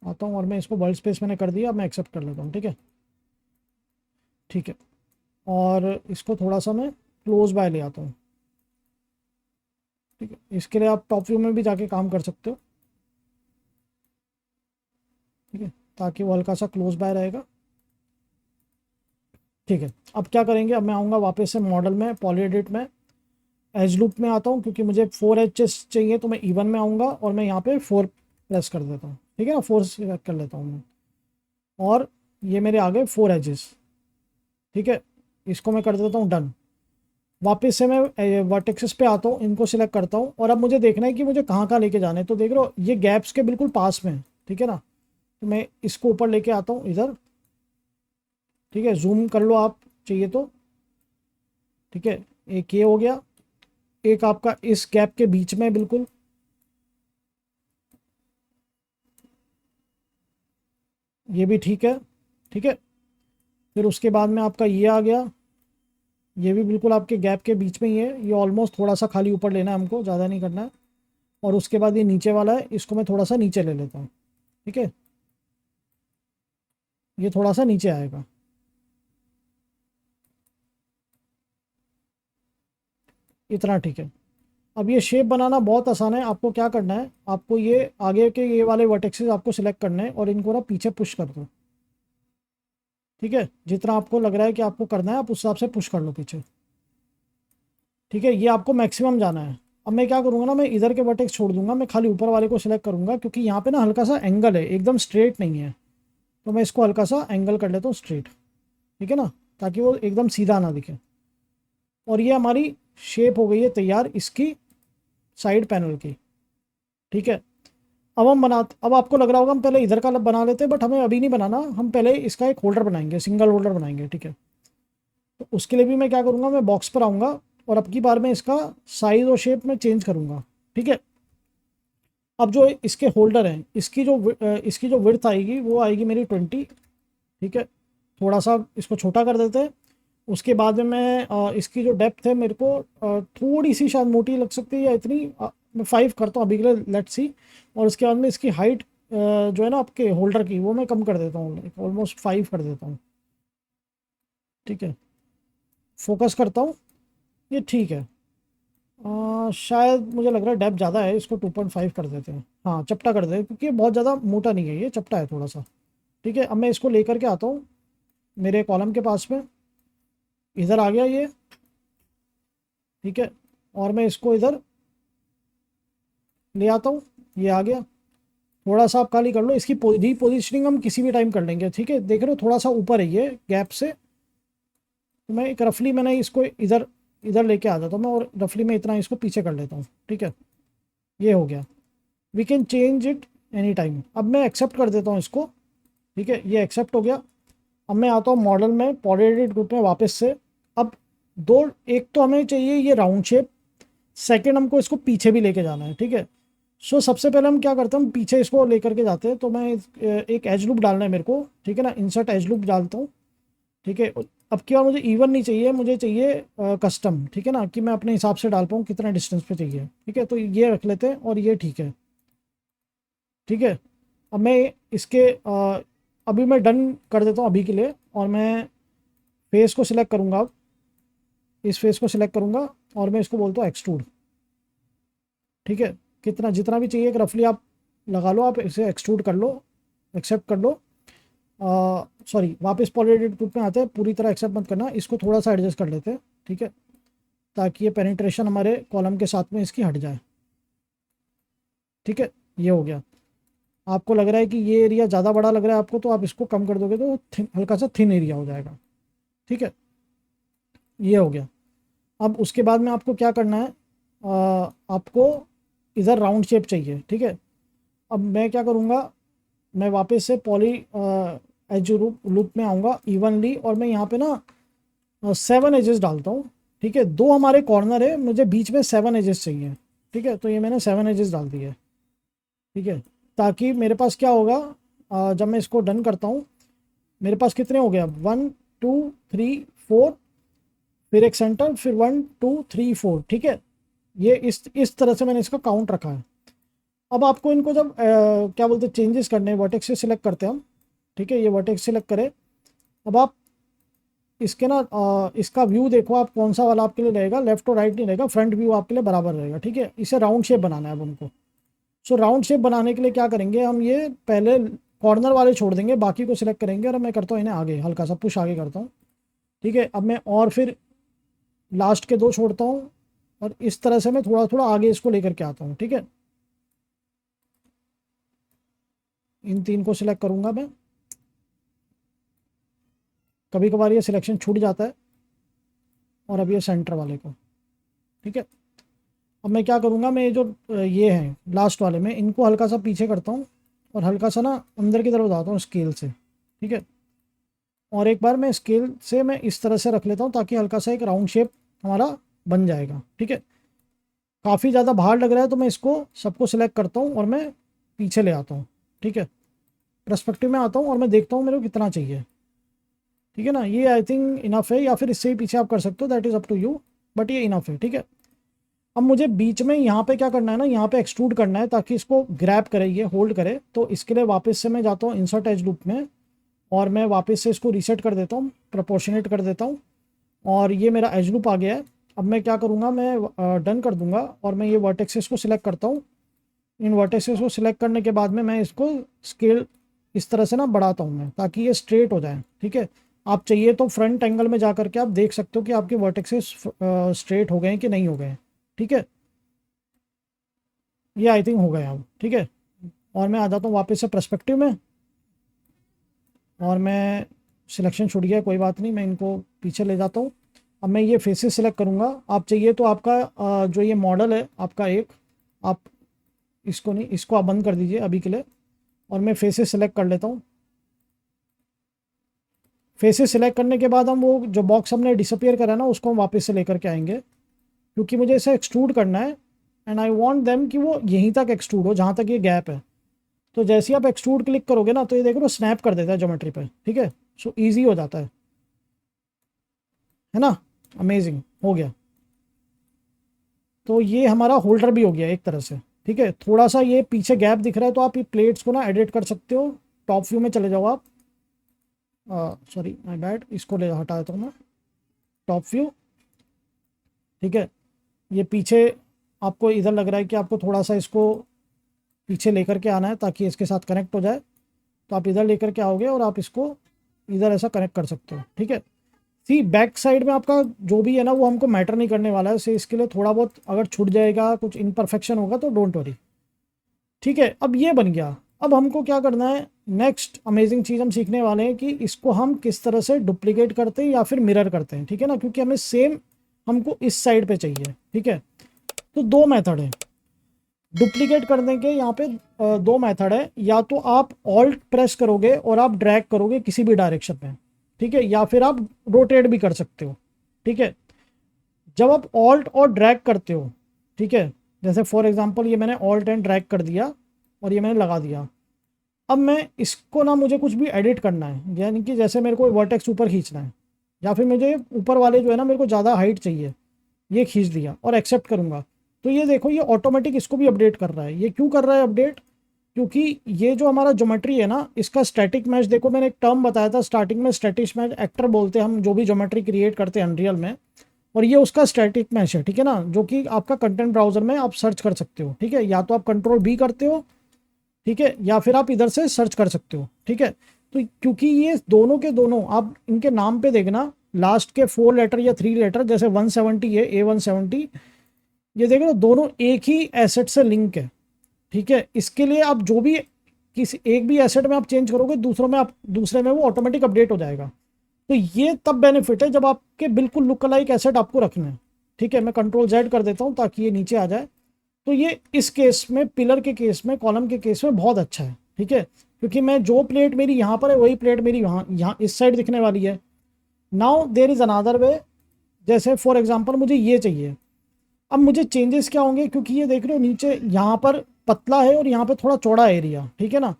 आता हूँ, और मैं इसको वर्ल्ड स्पेस मैंने कर दिया, अब मैं एक्सेप्ट कर लेता हूँ, ठीक है, ठीक है। और इसको थोड़ा सा मैं क्लोज बाय ले आता हूँ, ठीक है। इसके लिए आप टॉप व्यू में भी जाके काम कर सकते हो, ठीक है, ताकि वो हल्का सा क्लोज बाय रहेगा, ठीक है। अब क्या करेंगे, अब मैं आऊँगा वापस से मॉडल में, पॉली एडिट में, एज लूप में आता हूँ, क्योंकि मुझे 4 एजेस चाहिए, तो मैं इवन में आऊँगा और मैं यहाँ पे 4 प्रेस कर देता हूँ, ठीक है ना, 4 सेलेक्ट कर लेता हूँ मैं। और ये मेरे आ गए 4 एजेस, ठीक है। इसको मैं कर देता हूँ डन। वापस से मैं वर्टेक्सेस पे आता हूँ, इनको सिलेक्ट करता हूँ, और अब मुझे देखना है कि मुझे कहाँ कहाँ लेके जाना है। तो देख रहे हो ये गैप्स के बिल्कुल पास में है, ठीक है ना। तो मैं इसको ऊपर लेके आता हूँ इधर, ठीक है, जूम कर लो आप चाहिए तो, ठीक है। एक ये हो गया, एक आपका इस गैप के बीच में बिल्कुल, ये भी ठीक है, ठीक है। फिर उसके बाद में आपका ये आ गया, ये भी बिल्कुल आपके गैप के बीच में ही है, ये ऑलमोस्ट थोड़ा सा खाली ऊपर लेना है हमको, ज़्यादा नहीं करना है। और उसके बाद ये नीचे वाला है, इसको मैं थोड़ा सा नीचे ले लेता हूँ, ठीक है, ये थोड़ा सा नीचे आएगा, इतना ठीक है। अब ये शेप बनाना बहुत आसान है, आपको क्या करना है, आपको ये आगे के ये वाले वर्टेक्सेस आपको सिलेक्ट करने हैं, और इनको ना पीछे पुश कर दो, ठीक है। जितना आपको लग रहा है कि आपको करना है, आप उस हिसाब से पुश कर लो पीछे, ठीक है। ये आपको मैक्सिमम जाना है। अब मैं क्या करूँगा ना, मैं इधर के वर्टेक्स छोड़ दूंगा, मैं खाली ऊपर वाले को सिलेक्ट करूँगा, क्योंकि यहाँ पे ना हल्का सा एंगल है, एकदम स्ट्रेट नहीं है। तो मैं इसको हल्का सा एंगल कर लेता हूँ स्ट्रेट, ठीक है ना, ताकि वो एकदम सीधा ना दिखे। और ये हमारी शेप हो गई है तैयार इसकी साइड पैनल की, ठीक है। अब आपको लग रहा होगा हम पहले इधर का बना लेते हैं, बट हमें अभी नहीं बनाना, हम पहले इसका एक होल्डर बनाएंगे, सिंगल होल्डर बनाएंगे, ठीक है। तो उसके लिए भी मैं क्या करूँगा, मैं बॉक्स पर आऊँगा, और अब की बार मैं इसका साइज़ और शेप में चेंज करूँगा, ठीक है। अब जो इसके होल्डर हैं, इसकी जो विड्थ आएगी वो आएगी मेरी 20, ठीक है। थोड़ा सा इसको छोटा कर देते हैं। उसके बाद में मैं इसकी जो डेप्थ है मेरे को थोड़ी सी शायद मोटी लग सकती है, या इतनी मैं 5 करता हूँ अभी के लिए, लेट्स सी। और उसके बाद में इसकी हाइट जो है ना आपके होल्डर की, वो मैं कम कर देता हूँ, ऑलमोस्ट 5 कर देता हूँ, ठीक है। फोकस करता हूँ, ये ठीक है। शायद मुझे लग रहा है डेप्थ ज़्यादा है, इसको 2.5 कर देते हैं, हाँ चपटा कर देते हैं, क्योंकि ये बहुत ज़्यादा मोटा नहीं है, ये चपटा है थोड़ा सा, ठीक है। अब मैं इसको लेकर के आता हूँ मेरे कॉलम के पास में, इधर आ गया ये, ठीक है। और मैं इसको इधर ले आता हूँ, ये आ गया। थोड़ा सा आप खाली कर लो, इसकी रीपोजिशनिंग हम किसी भी टाइम कर लेंगे, ठीक है। देख रहे हो थोड़ा सा ऊपर है ये गैप से, तो मैं एक रफली मैंने इसको इधर इधर लेके आ जाता हूँ मैं, और रफली मैं इतना इसको पीछे कर लेता हूँ, ठीक है। ये हो गया। We can change it any time. अब मैं एक्सेप्ट कर देता हूँ इसको, ठीक है, ये एक्सेप्ट हो गया। अब मैं आता हूँ मॉडल में, पॉलीहेड्रेड ग्रुप में वापस से। अब दो, एक तो हमें चाहिए ये राउंड शेप, सेकंड हमको इसको पीछे भी लेके जाना है, ठीक है। सो सबसे पहले हम क्या करते हैं, हम पीछे इसको लेकर के जाते हैं। तो मैं एक एज लूप डालना है मेरे को, ठीक है ना, इंसर्ट एज लूप डालता हूँ, ठीक है। अब की बार मुझे इवन नहीं चाहिए, मुझे चाहिए कस्टम, ठीक है ना, कि मैं अपने हिसाब से डाल पाऊँ कितना डिस्टेंस पे चाहिए, ठीक है। तो ये रख लेते हैं और ये ठीक है, ठीक है। अब मैं इसके अभी मैं डन कर देता हूँ अभी के लिए, और मैं फेस को सिलेक्ट करूँगा। अब इस फेस को सिलेक्ट करूँगा और मैं इसको बोलता हूँ एक्सट्रूड, ठीक है। कितना जितना भी चाहिए रफली आप लगा लो, आप इसे एक्सट्रूड कर लो, एक्सेप्ट कर लो। सॉरी, वापस पॉलीहेड्रेड ग्रुप में आते हैं, पूरी तरह एक्सेप्ट मत करना, इसको थोड़ा सा एडजस्ट कर लेते हैं, ठीक है, ताकि ये पेनिट्रेशन हमारे कॉलम के साथ में इसकी हट जाए, ठीक है। ये हो गया। आपको लग रहा है कि ये एरिया ज़्यादा बड़ा लग रहा है आपको, तो आप इसको कम कर दोगे तो हल्का सा थिन एरिया हो जाएगा, ठीक है। ये हो गया। अब उसके बाद में आपको क्या करना है, आपको इधर राउंड शेप चाहिए, ठीक है। अब मैं क्या करूँगा, मैं वापस से पॉली एज लूप में आऊँगा इवनली, और मैं यहाँ पे ना 7 एजेस डालता हूँ, ठीक है। दो हमारे कॉर्नर है, मुझे बीच में 7 एजेस चाहिए, ठीक है। तो ये मैंने 7 एजेस डाल दिए, ठीक है। ताकि मेरे पास क्या होगा, जब मैं इसको डन करता हूँ, मेरे पास कितने हो गया, 1 2 3 4, फिर एक सेंटर, फिर 1 2 3 4, ठीक है। ये इस तरह से मैंने इसका काउंट रखा है। अब आपको इनको जब क्या बोलते हैं चेंजेस करने हैं, वर्टेक्स से सिलेक्ट करते हैं हम, ठीक है। ये वर्टेक्स सिलेक्ट करें। अब आप इसके ना इसका व्यू देखो आप, कौन सा वाला आपके लिए रहेगा, लेफ्ट और राइट नहीं रहेगा, फ्रंट व्यू आपके लिए बराबर रहेगा, ठीक है। इसे राउंड शेप बनाना है अब हमको। सो राउंड शेप बनाने के लिए क्या करेंगे हम, ये पहले कॉर्नर वाले छोड़ देंगे, बाकी को सिलेक्ट करेंगे, और मैं करता हूँ इन्हें आगे, हल्का सा पुश आगे करता हूँ, ठीक है। अब मैं और फिर लास्ट के दो छोड़ता हूँ, और इस तरह से मैं थोड़ा थोड़ा आगे इसको लेकर के आता हूँ, ठीक है। इन तीन को सिलेक्ट करूँगा मैं। कभी कभार ये सिलेक्शन छूट जाता है, और अब ये सेंटर वाले को, ठीक है। अब मैं क्या करूँगा, मैं ये जो ये हैं लास्ट वाले में, इनको हल्का सा पीछे करता हूँ, और हल्का सा ना अंदर की तरफ जाता हूँ स्केल से, ठीक है। और एक बार मैं स्केल से मैं इस तरह से रख लेता हूँ, ताकि हल्का सा एक राउंड शेप हमारा बन जाएगा, ठीक है। काफ़ी ज़्यादा बाहर लग रहा है, तो मैं इसको सबको सिलेक्ट करता हूँ और मैं पीछे ले आता हूँ, ठीक है। पर्सपेक्टिव में आता हूँ और मैं देखता हूँ मेरे को कितना चाहिए, ठीक है ना। ये आई थिंक इनफ है, या फिर इससे ही पीछे आप कर सकते हो, that is up to you, but ये इनफ है, ठीक है। अब मुझे बीच में यहाँ पे क्या करना है ना, यहाँ पे एक्सट्रूड करना है, ताकि इसको ग्रैब करे, ये होल्ड करे। तो इसके लिए वापस से मैं जाता हूँ इंसर्ट एज लूप में, और मैं वापस से इसको रीसेट कर देता हूँ, प्रोपोर्शनेट कर देता हूँ, और ये मेरा एज लूप आ गया है। अब मैं क्या करूँगा, मैं डन कर दूंगा, और मैं ये वर्टेक्सेस को सिलेक्ट करता हूँ। इन वर्टेक्सेस को सिलेक्ट करने के बाद में मैं इसको स्केल इस तरह से ना बढ़ाता हूँ मैं, ताकि ये स्ट्रेट हो जाए, ठीक है। आप चाहिए तो फ्रंट एंगल में जा करके आप देख सकते हो कि आपके वर्टेक्सेस स्ट्रेट हो गए हैं कि नहीं हो गए हैं, ठीक है। ये आई थिंक हो गया अब, ठीक है। और मैं आ जाता हूँ वापस से पर्सपेक्टिव में, और मैं सिलेक्शन छूट गया, कोई बात नहीं, मैं इनको पीछे ले जाता हूँ। अब मैं ये फेसेस सिलेक्ट करूँगा। आप चाहिए तो आपका जो ये मॉडल है आपका एक, आप इसको नहीं, इसको आप बंद कर दीजिए अभी के लिए, और मैं फेसेस सिलेक्ट कर लेता हूँ। फेसेस सिलेक्ट करने के बाद हम वो जो बॉक्स हमने डिसअपियर करा ना, उसको हम वापस से लेकर के आएंगे, क्योंकि मुझे इसे एक्सट्रूड करना है, एंड आई वांट देम कि वो यहीं तक एक्सट्रूड हो जहाँ तक ये गैप है। तो जैसे ही आप एक्सट्रूड क्लिक करोगे ना, तो ये देखो वो स्नैप कर देता है ज्योमेट्री पे, ठीक है। सो ईजी हो जाता है ना। अमेजिंग हो गया। तो ये हमारा होल्डर भी हो गया एक तरह से, ठीक है। थोड़ा सा ये पीछे गैप दिख रहा है, तो आप ये प्लेट्स को ना एडिट कर सकते हो। टॉप व्यू में चले जाओ आप, सॉरी माय बैड, इसको ले हटा देता हूँ मैं, टॉप व्यू, ठीक है। ये पीछे आपको इधर लग रहा है कि आपको थोड़ा सा इसको पीछे लेकर के आना है, ताकि इसके साथ कनेक्ट हो जाए। तो आप इधर लेकर के आओगे, और आप इसको इधर ऐसा कनेक्ट कर सकते हो, ठीक है। सी बैक साइड में आपका जो भी है ना, वो हमको मैटर नहीं करने वाला है। से इसके लिए थोड़ा बहुत अगर छूट जाएगा, कुछ इनपरफेक्शन होगा, तो डोंट वरी, ठीक है, अब ये बन गया। अब हमको क्या करना है, नेक्स्ट अमेजिंग चीज़ हम सीखने वाले हैं कि इसको हम किस तरह से डुप्लीकेट करते हैं या फिर मिरर करते हैं, ठीक है ना, क्योंकि हमें सेम हमको इस साइड पे चाहिए, ठीक है। तो दो मेथड है डुप्लीकेट करने के यहाँ पे, दो मेथड है, या तो आप ऑल्ट प्रेस करोगे और आप ड्रैग करोगे किसी भी डायरेक्शन में, ठीक है, या फिर आप रोटेट भी कर सकते हो, ठीक है। जब आप ऑल्ट और ड्रैग करते हो, ठीक है, जैसे फॉर एग्जांपल ये मैंने ऑल्ट एंड ड्रैग कर दिया और ये मैंने लगा दिया। अब मैं इसको ना, मुझे कुछ भी एडिट करना है, यानी कि जैसे मेरे को वर्टेक्स ऊपर खींचना है, या फिर मुझे ऊपर वाले जो है ना, मेरे को ज़्यादा हाइट चाहिए, ये खींच दिया और एक्सेप्ट करूँगा, तो ये देखो ये ऑटोमेटिक इसको भी अपडेट कर रहा है। ये क्यों कर रहा है अपडेट, क्योंकि ये जो हमारा ज्योमेट्री है ना, इसका स्टैटिक मैश, देखो मैंने एक टर्म बताया था स्टार्टिंग में, स्टैटिक मैश एक्टर बोलते हैं हम जो भी ज्योमेट्री क्रिएट करते हैं अनरियल में, और ये उसका स्टैटिक मैश है, ठीक है ना, जो कि आपका कंटेंट ब्राउजर में आप सर्च कर सकते हो, ठीक है, या तो आप कंट्रोल बी करते हो, ठीक है, या फिर आप इधर से सर्च कर सकते हो, ठीक है। तो क्योंकि ये दोनों के दोनों, आप इनके नाम पे देखना, लास्ट के 4 लेटर या 3 लेटर, जैसे 170 है, A170, ये देख लो दोनों एक ही एसेट से लिंक है, ठीक है। इसके लिए आप जो भी किसी एक भी एसेट में आप चेंज करोगे, दूसरे में वो ऑटोमेटिक अपडेट हो जाएगा। तो ये तब बेनिफिट है जब आपके बिल्कुल लुक अलाइक एसेट आपको रखना है, ठीक है। मैं कंट्रोल जेड कर देता हूँ ताकि ये नीचे आ जाए। तो ये इस केस में, पिलर के केस में, कॉलम के केस में बहुत अच्छा है, ठीक है, क्योंकि मैं जो प्लेट मेरी यहाँ पर है वही प्लेट मेरी यहाँ इस साइड दिखने वाली है। नाउ देर इज़ अनादर वे, जैसे फॉर एग्जांपल मुझे ये चाहिए। अब मुझे चेंजेस क्या होंगे, क्योंकि ये देख रहे हो नीचे यहाँ पर पतला है और यहाँ पे थोड़ा चौड़ा एरिया, ठीक है ना,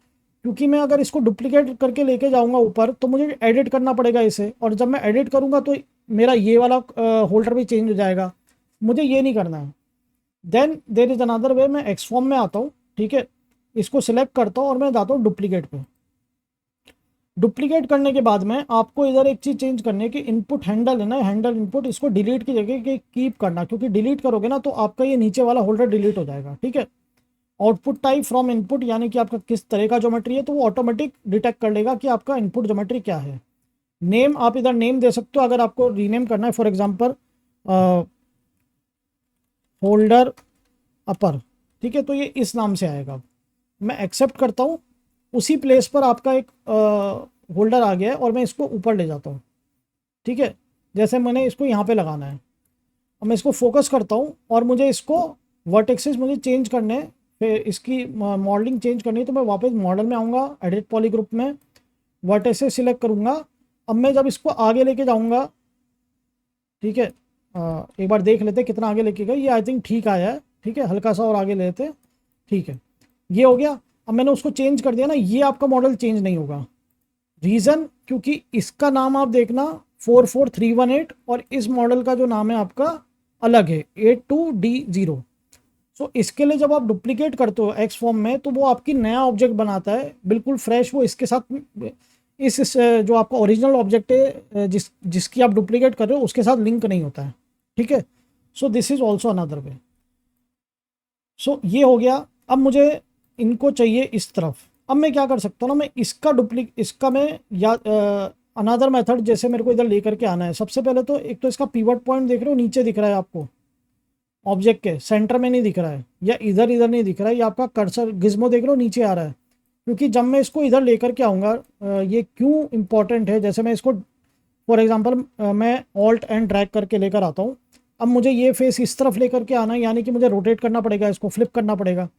क्योंकि मैं अगर इसको डुप्लीकेट करके लेके जाऊँगा ऊपर तो मुझे एडिट करना पड़ेगा इसे, और जब मैं एडिट करूँगा तो मेरा ये वाला होल्डर भी चेंज हो जाएगा। मुझे ये नहीं करना है। Then there is another way, मैं एक्स फॉर्म में आता हूँ, ठीक है, इसको सिलेक्ट करता हूँ और मैं जाता हूँ डुप्लीकेट पे। डुप्लीकेट करने के बाद में आपको इधर एक चीज़ चेंज करनी है कि इनपुट हैंडल है ना, हैंडल इनपुट, इसको डिलीट की जगह के कीप करना, क्योंकि डिलीट करोगे ना तो आपका ये नीचे वाला होल्डर डिलीट हो जाएगा, ठीक है। आउटपुट टाइप फ्रॉम इनपुट, यानी कि आपका किस तरह का ज्योमेट्री है, तो वो ऑटोमेटिक डिटेक्ट कर लेगा कि आपका इनपुट ज्योमेट्री क्या है। नेम, आप इधर नेम दे सकते हो अगर आपको रीनेम करना है, फॉर एग्जांपल होल्डर अपर, ठीक है, तो ये इस नाम से आएगा। मैं एक्सेप्ट करता हूँ, उसी प्लेस पर आपका एक होल्डर आ गया है और मैं इसको ऊपर ले जाता हूँ, ठीक है। जैसे मैंने इसको यहाँ पे लगाना है, अब मैं इसको फोकस करता हूँ और मुझे इसको वर्टेक्सेस मुझे चेंज करने हैं, फिर इसकी मॉडलिंग चेंज करनी है, तो मैं वापस मॉडल में आऊँगा, एडिट पॉली ग्रुप में वर्टेक्सेस सिलेक्ट करूँगा। अब मैं जब इसको आगे लेके जाऊँगा, ठीक है, एक बार देख लेते कितना आगे लेके गए, ये आई थिंक ठीक आया है, ठीक है, हल्का सा और आगे लेते, ठीक है, ये हो गया। अब मैंने उसको चेंज कर दिया ना, ये आपका मॉडल चेंज नहीं होगा। रीज़न, क्योंकि इसका नाम आप देखना 44318 और इस मॉडल का जो नाम है आपका अलग है 82D0। सो इसके लिए जब आप डुप्लीकेट करते हो एक्स फॉर्म में, तो वो आपकी नया ऑब्जेक्ट बनाता है बिल्कुल फ्रेश, वो इसके साथ इस जो आपका ओरिजिनल ऑब्जेक्ट है जिसकी आप डुप्लीकेट कर रहे हो उसके साथ लिंक नहीं होता है, ठीक है। So this is also another way. So ये हो गया। अब मुझे इनको चाहिए इस तरफ। अब मैं क्या कर सकता हूँ ना, मैं इसका मैं या अनदर मेथड, जैसे मेरे को इधर लेकर के आना है, सबसे पहले तो एक तो इसका पिवट पॉइंट देख रहे हो नीचे दिख रहा है आपको, ऑब्जेक्ट के सेंटर में नहीं दिख रहा है, या इधर इधर नहीं दिख रहा है, या आपका कर्सर गिज्मो देख रहे हो नीचे आ रहा है। क्योंकि जब मैं इसको इधर लेकर के आऊँगा, ये क्यों इंपॉर्टेंट है, जैसे मैं इसको फॉर एग्जांपल मैं ऑल्ट एंड ड्रैग करके लेकर आता हूँ। अब मुझे ये फेस इस तरफ लेकर के आना है, यानी कि मुझे रोटेट करना पड़ेगा, इसको फ्लिप करना पड़ेगा।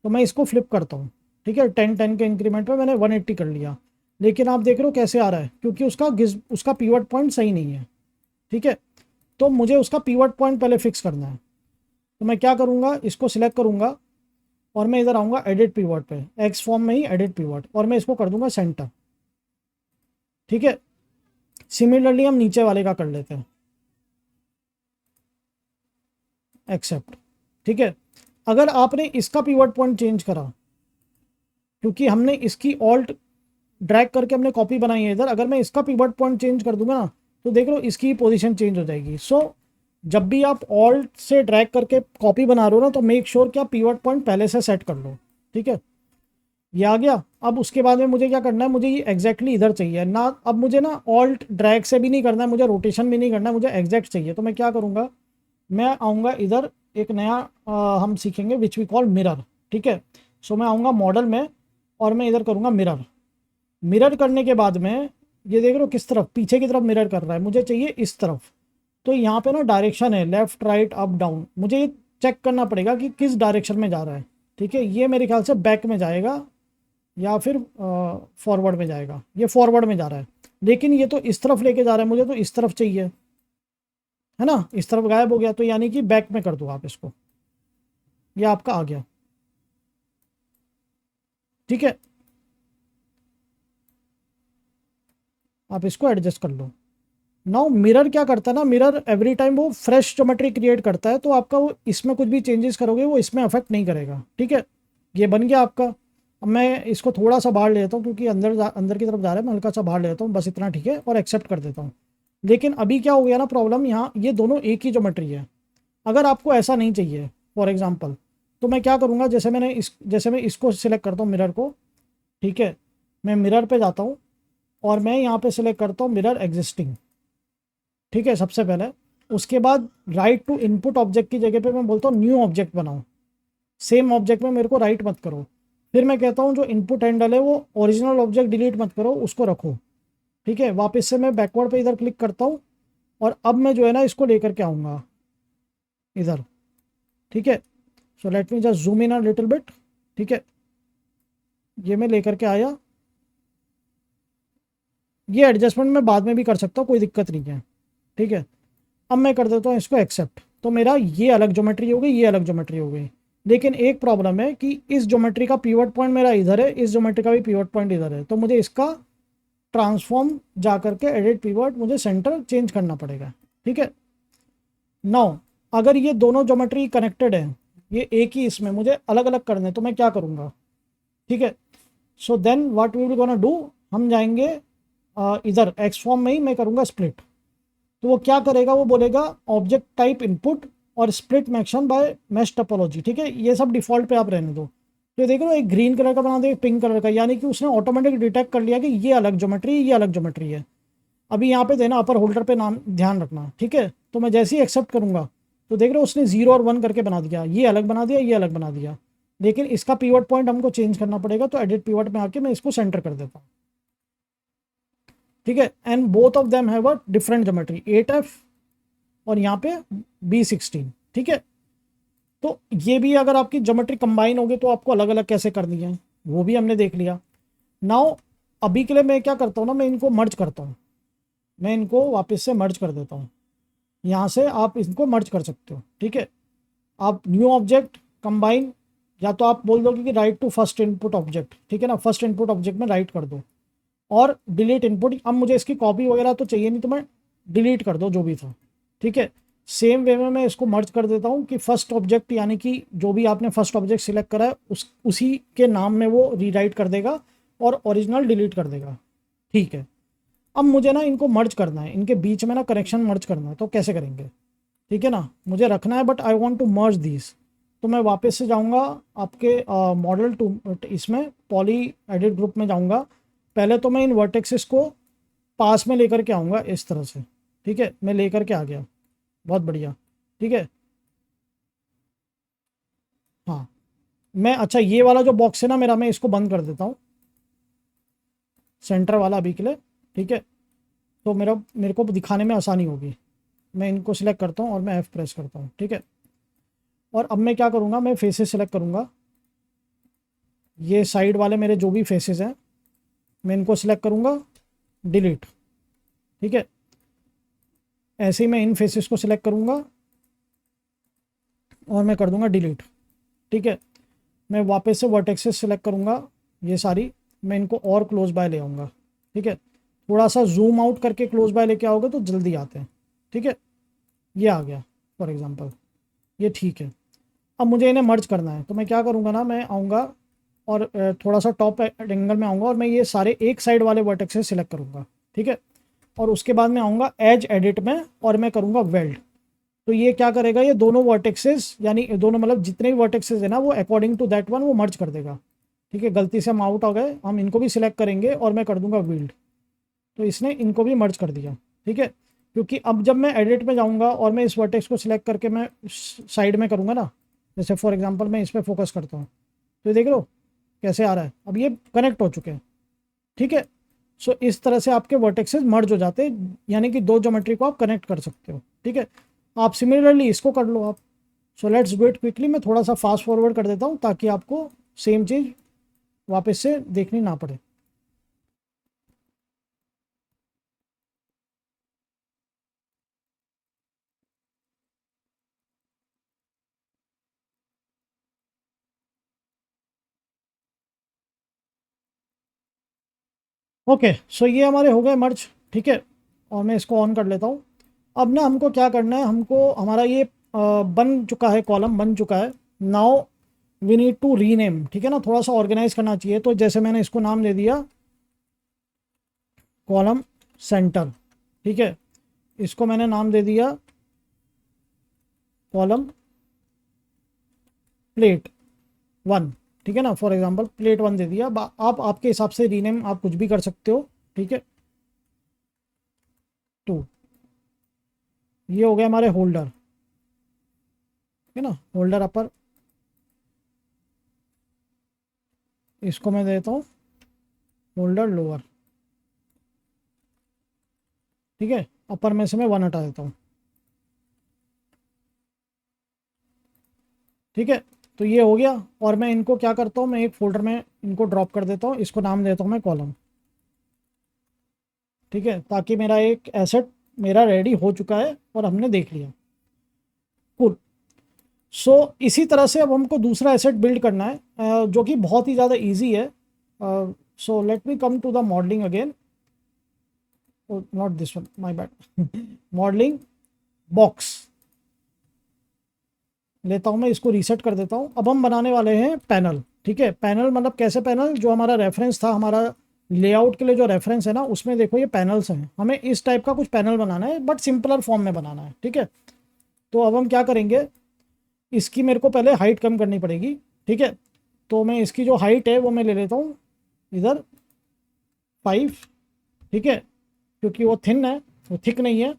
तो मैं इसको फ्लिप करता हूँ, ठीक है, 10-10 के इंक्रीमेंट में मैंने 180 कर लिया। लेकिन आप देख रहे हो कैसे आ रहा है, क्योंकि उसका पीवट पॉइंट सही नहीं है, ठीक है। तो मुझे उसका पीवट पॉइंट पहले फिक्स करना है। तो मैं क्या करूँगा, इसको सिलेक्ट करूँगा और मैं इधर आऊँगा एडिट पीवट पे, एक्स फॉर्म में ही एडिट पीवट, और मैं इसको कर दूँगा सेंटर, ठीक है। सिमिलरली हम नीचे वाले का कर लेते हैं, एक्सेप्ट, ठीक है। अगर आपने इसका पीवट पॉइंट चेंज करा, क्योंकि हमने इसकी ऑल्ट ड्रैग करके हमने कॉपी बनाई है इधर, अगर मैं इसका पीवट पॉइंट चेंज कर दूंगा ना, तो देख लो इसकी पोजीशन चेंज हो जाएगी। सो जब भी आप ऑल्ट से ड्रैग करके कॉपी बना रहे हो ना, तो मेक श्योर कि आप पीवट पॉइंट पहले से सेट कर लो, ठीक है। ये आ गया। अब उसके बाद में मुझे क्या करना है, मुझे ये एग्जैक्टली इधर चाहिए ना। अब मुझे ना ऑल्ट ड्रैग से भी नहीं करना है, मुझे रोटेशन भी नहीं करना है, मुझे एग्जैक्ट चाहिए। तो मैं क्या करूँगा, मैं आऊँगा इधर, एक नया हम सीखेंगे विच वी कॉल मिरर, ठीक है। सो मैं आऊँगा मॉडल में और मैं इधर करूँगा मिरर। मिरर करने के बाद में ये देख रहे हो किस तरफ, पीछे की तरफ मिरर कर रहा है, मुझे चाहिए इस तरफ। तो यहाँ पे ना डायरेक्शन है लेफ़्ट राइट अप डाउन, मुझे ये चेक करना पड़ेगा कि किस डायरेक्शन में जा रहा है। ठीक है, ये मेरे ख्याल से बैक में जाएगा या फिर फॉरवर्ड में जाएगा। ये फॉरवर्ड में जा रहा है, लेकिन ये तो इस तरफ लेके जा रहा है, मुझे तो इस तरफ चाहिए, है ना। इस तरफ गायब हो गया, तो यानी कि बैक में कर दो आप इसको, ये आपका आ गया। ठीक है, आप इसको एडजस्ट कर लो। नाउ मिरर क्या करता है ना, मिरर एवरी टाइम वो फ्रेश ज्योमेट्री क्रिएट करता है, तो आपका वो इसमें कुछ भी चेंजेस करोगे वो इसमें अफेक्ट नहीं करेगा। ठीक है, ये बन गया आपका। अब मैं इसको थोड़ा सा बाहर ले लेता हूँ क्योंकि अंदर की तरफ जा रहा है, मैं हल्का सा बाहर ले लेता हूँ, बस इतना ठीक है, और एक्सेप्ट कर देता हूँ। लेकिन अभी क्या हो गया ना प्रॉब्लम, यहाँ ये दोनों एक ही ज्योमेट्री है। अगर आपको ऐसा नहीं चाहिए फॉर एग्जाम्पल, तो मैं क्या करूँगा, जैसे मैं इसको सिलेक्ट करता हूँ मिरर को। ठीक है, मैं मिरर पे जाता हूँ और मैं यहाँ पे सिलेक्ट करता हूँ मिरर एग्जिस्टिंग। ठीक है, सबसे पहले उसके बाद राइट टू इनपुट ऑब्जेक्ट की जगह पे मैं बोलता हूँ न्यू ऑब्जेक्ट बनाओ। सेम ऑब्जेक्ट में मेरे को राइट मत करो। फिर मैं कहता हूँ जो इनपुट हैंडल है वो ओरिजिनल ऑब्जेक्ट डिलीट मत करो, उसको रखो। ठीक है, वापस से मैं बैकवर्ड पे इधर क्लिक करता हूँ और अब मैं जो है ना इसको लेकर के आऊँगा इधर। ठीक है, so let me just zoom in a little bit. ठीक है, ये मैं लेकर के आया। ये एडजस्टमेंट मैं बाद में भी कर सकता हूँ, कोई दिक्कत नहीं है। ठीक है, अब मैं कर देता हूँ इसको एक्सेप्ट, तो मेरा ये अलग ज्योमेट्री हो गई, ये अलग ज्योमेट्री हो गई। लेकिन एक प्रॉब्लम है कि इस ज्योमेट्री का पिवट पॉइंट मेरा इधर है, इस ज्योमेट्री का भी पिवट पॉइंट इधर है, तो मुझे इसका ट्रांसफॉर्म जा करके एडिट पिवट, मुझे सेंटर चेंज करना पड़ेगा। ठीक है, नाउ अगर ये दोनों ज्योमेट्री कनेक्टेड है, ये एक ही इसमें मुझे अलग अलग करने, तो मैं क्या करूँगा। ठीक है, so then what we will gonna do, हम जाएंगे इधर एक्स फॉर्म में ही मैं करूँगा स्प्लिट। तो वो क्या करेगा, वो बोलेगा ऑब्जेक्ट टाइप इनपुट और स्प्लिट मैक्शन बाय मैश टोपोलॉजी। ठीक है, ये सब डिफॉल्ट पे आप रहने दो। तो देखो एक ग्रीन कलर का बना दो, एक पिंक कलर का, यानी कि उसने ऑटोमेटिक डिटेक्ट कर लिया कि ये अलग ज्योमेट्री, ये अलग ज्योमेट्री है। अभी यहाँ पे देना अपर होल्डर पे नाम ध्यान रखना। ठीक है, तो मैं जैसे ही एक्सेप्ट करूँगा तो देख रहे हो उसने 0 और 1 करके बना दिया, ये अलग बना दिया, ये अलग बना दिया। लेकिन इसका पीवट पॉइंट हमको चेंज करना पड़ेगा, तो एडिट पीवट में आके मैं इसको सेंटर कर देता हूँ। ठीक है, and both of them have a different geometry, 8F और यहाँ पे B16। ठीक है, तो ये भी अगर आपकी ज्योमेट्री कंबाइन होगी तो आपको अलग अलग कैसे करनी है वो भी हमने देख लिया। नाउ अभी के लिए मैं क्या करता हूँ ना, मैं इनको मर्ज करता हूँ, मैं इनको वापस से मर्ज कर देता हूँ। यहाँ से आप इनको मर्ज कर सकते हो। ठीक है, आप न्यू ऑब्जेक्ट कंबाइन, या तो आप बोल दोगे कि write to first input object. ठीक है ना, फर्स्ट इनपुट ऑब्जेक्ट में राइट कर दो और डिलीट इनपुट। अब मुझे इसकी कॉपी वगैरह तो चाहिए नहीं, तो मैं डिलीट कर दो जो भी था। ठीक है, सेम वे में मैं इसको मर्ज कर देता हूँ कि फर्स्ट ऑब्जेक्ट, यानी कि जो भी आपने फर्स्ट ऑब्जेक्ट सिलेक्ट करा है उसी के नाम में वो रीराइट कर देगा और ओरिजिनल डिलीट कर देगा। ठीक है, अब मुझे ना इनको मर्ज करना है, इनके बीच में ना कनेक्शन मर्ज करना है, तो कैसे करेंगे। ठीक है ना, मुझे रखना है but I want to merge this. तो मैं वापस से जाऊंगा आपके मॉडल टू, इसमें पॉली एडिट ग्रुप में जाऊंगा। पहले तो मैं इन वर्टेक्सेस को पास में लेकर के आऊँगा इस तरह से। ठीक है, मैं लेकर के आ गया, बहुत बढ़िया। ठीक है, हाँ मैं, अच्छा ये वाला जो बॉक्स है ना मेरा, मैं इसको बंद कर देता हूँ, सेंटर वाला अभी के लिए। ठीक है, तो मेरे को दिखाने में आसानी होगी। मैं इनको सिलेक्ट करता हूँ और मैं F प्रेस करता हूँ। ठीक है, और अब मैं क्या करूँगा, मैं फेसेस सिलेक्ट करूँगा, ये साइड वाले मेरे जो भी फेसेस हैं मैं इनको सिलेक्ट करूँगा, डिलीट। ठीक है, ऐसे ही मैं इन फेसेस को सिलेक्ट करूँगा और मैं कर दूँगा डिलीट। ठीक है, मैं वापस से वर्टेक्सेस सिलेक्ट करूँगा, ये सारी मैं इनको और क्लोज बाय ले आऊँगा। ठीक है, थोड़ा सा जूम आउट करके क्लोज बाय लेके आओगे तो जल्दी आते हैं। ठीक है, ये आ गया फॉर एग्जांपल, ये ठीक है। अब मुझे इन्हें मर्ज करना है, तो मैं क्या करूँगा ना, मैं आऊँगा और थोड़ा सा टॉप एंगल में आऊँगा और मैं ये सारे एक साइड वाले वर्टेक्सेस सिलेक्ट करूँगा। ठीक है, और उसके बाद मैं आऊँगा एज एडिट में और मैं करूँगा वेल्ड। तो ये क्या करेगा, ये दोनों वर्टेक्सेस, यानी दोनों मतलब जितने भी वर्टेक्सेस है ना, वो अकॉर्डिंग टू दैट वन वो मर्ज कर देगा। ठीक है, गलती से हम आउट हो गए, हम इनको भी सिलेक्ट करेंगे और मैं कर दूंगा विल्ड, तो इसने इनको भी मर्ज कर दिया। ठीक है, क्योंकि अब जब मैं एडिट में जाऊंगा और मैं इस वर्टेक्स को सिलेक्ट करके मैं साइड में करूंगा ना, जैसे फॉर एग्जांपल मैं इस पर फोकस करता हूँ, तो ये देख लो कैसे आ रहा है, अब ये कनेक्ट हो चुके हैं, ठीक है। सो इस तरह से आपके वर्टेक्सेस मर्ज हो जाते हैं, यानी कि दो ज्योमेट्री को आप कनेक्ट कर सकते हो, ठीक है। आप सिमिलरली इसको कर लो आप। So let's do it quickly. मैं थोड़ा सा फास्ट फॉरवर्ड कर देता हूँ ताकि आपको सेम चीज़ वापस से देखनी ना पड़े। ओके, सो ये हमारे हो गए मर्ज, ठीक है। और मैं इसको ऑन कर लेता हूँ। अब ना हमको क्या करना है, हमको हमारा ये बन चुका है, कॉलम बन चुका है। Now we need to rename, ठीक है ना, थोड़ा सा ऑर्गेनाइज करना चाहिए। तो जैसे मैंने इसको नाम दे दिया कॉलम सेंटर, ठीक है। इसको मैंने नाम दे दिया कॉलम प्लेट 1, ठीक है ना, फॉर एग्जांपल प्लेट 1 दे दिया। आप आपके हिसाब से रीनेम आप कुछ भी कर सकते हो, ठीक है। 2, ये हो गया हमारे होल्डर, ठीक है ना, होल्डर अपर। इसको मैं देता हूँ होल्डर लोअर, ठीक है। अपर में से मैं 1 हटा देता हूँ, ठीक है। तो ये हो गया। और मैं इनको क्या करता हूँ, मैं एक फोल्डर में इनको ड्रॉप कर देता हूँ, इसको नाम देता हूँ मैं कॉलम, ठीक है, ताकि मेरा एक एसेट मेरा रेडी हो चुका है और हमने देख लिया। कुल। सो इसी तरह से अब हमको दूसरा एसेट बिल्ड करना है, जो कि बहुत ही ज़्यादा इजी है। So let me come to the modelling again, not this one, my bad. Modelling box लेता हूँ मैं, इसको रीसेट कर देता हूँ। अब हम बनाने वाले हैं पैनल, ठीक है। पैनल मतलब कैसे पैनल, जो हमारा रेफरेंस था, हमारा लेआउट के लिए जो रेफरेंस है ना, उसमें देखो ये पैनल्स हैं। हमें इस टाइप का कुछ पैनल बनाना है, बट सिंपलर फॉर्म में बनाना है, ठीक है। तो अब हम क्या करेंगे, इसकी मेरे को पहले हाइट कम करनी पड़ेगी, ठीक है। तो मैं इसकी जो हाइट है वो मैं ले लेता हूँ इधर 5, ठीक है, क्योंकि वो थिन है, वो थिक नहीं है,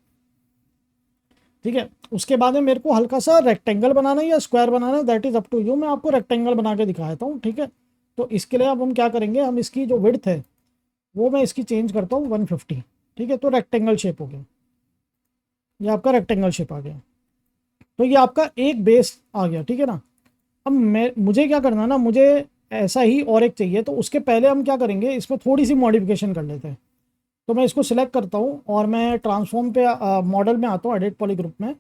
ठीक है। उसके बाद में मेरे को हल्का सा रेक्टेंगल बनाना है या स्क्वायर बनाना है, that is up to you. मैं आपको रेक्टेंगल बना के दिखा देता हूँ, ठीक है। तो इसके लिए अब हम क्या करेंगे, हम इसकी जो विड्थ है वो मैं इसकी चेंज करता हूँ 150, ठीक है। तो रेक्टेंगल शेप हो गया, ये आपका रेक्टेंगल शेप आ गया। तो ये आपका एक बेस आ गया, ठीक है ना। अब मुझे क्या करना है ना, मुझे ऐसा ही और एक चाहिए। तो उसके पहले हम क्या करेंगे, इसमें थोड़ी सी मॉडिफिकेशन कर लेते हैं। तो मैं इसको सिलेक्ट करता हूँ और मैं ट्रांसफॉर्म पे मॉडल में आता हूँ, एडिट पॉली ग्रुप में,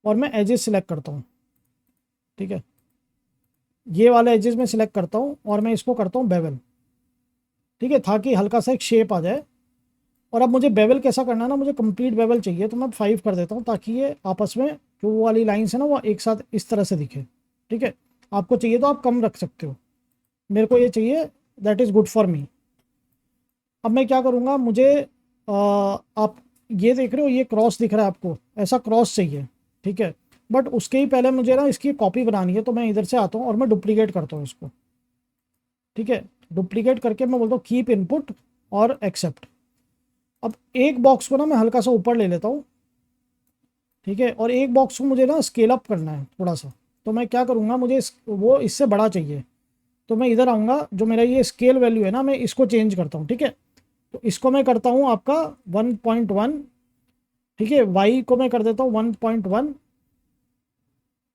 और मैं एजेस सिलेक्ट करता हूँ, ठीक है। ये वाले एजेस में सिलेक्ट करता हूँ और मैं इसको करता हूँ बेवल, ठीक है, ताकि हल्का सा एक शेप आ जाए। और अब मुझे बेवल कैसा करना है ना, मुझे कंप्लीट बेवल चाहिए, तो मैं 5 कर देता हूँ, ताकि ये आपस में जो वो वाली लाइन्स है ना वो एक साथ इस तरह से दिखे, ठीक है। आपको चाहिए तो आप कम रख सकते हो, मेरे को ये चाहिए, that is good for me. अब मैं क्या करूँगा, मुझे आप ये देख रहे हो, ये क्रॉस दिख रहा है आपको, ऐसा क्रॉस चाहिए, ठीक है। बट उसके ही पहले मुझे ना इसकी कॉपी बनानी है। तो मैं इधर से आता हूँ और मैं डुप्लीकेट करता हूँ इसको, ठीक है। डुप्लीकेट करके मैं बोलता हूँ कीप इनपुट और एक्सेप्ट। अब एक बॉक्स को ना मैं हल्का सा ऊपर ले लेता हूँ, ठीक है। और एक बॉक्स को मुझे ना स्केल अप करना है थोड़ा सा। तो मैं क्या करूँगा, मुझे वो इससे बड़ा चाहिए। तो मैं इधर आऊँगा, जो मेरा ये स्केल वैल्यू है ना, मैं इसको चेंज करता हूँ, ठीक है। तो इसको मैं करता हूँ आपका 1.1, ठीक है। वाई को मैं कर देता हूँ 1.1,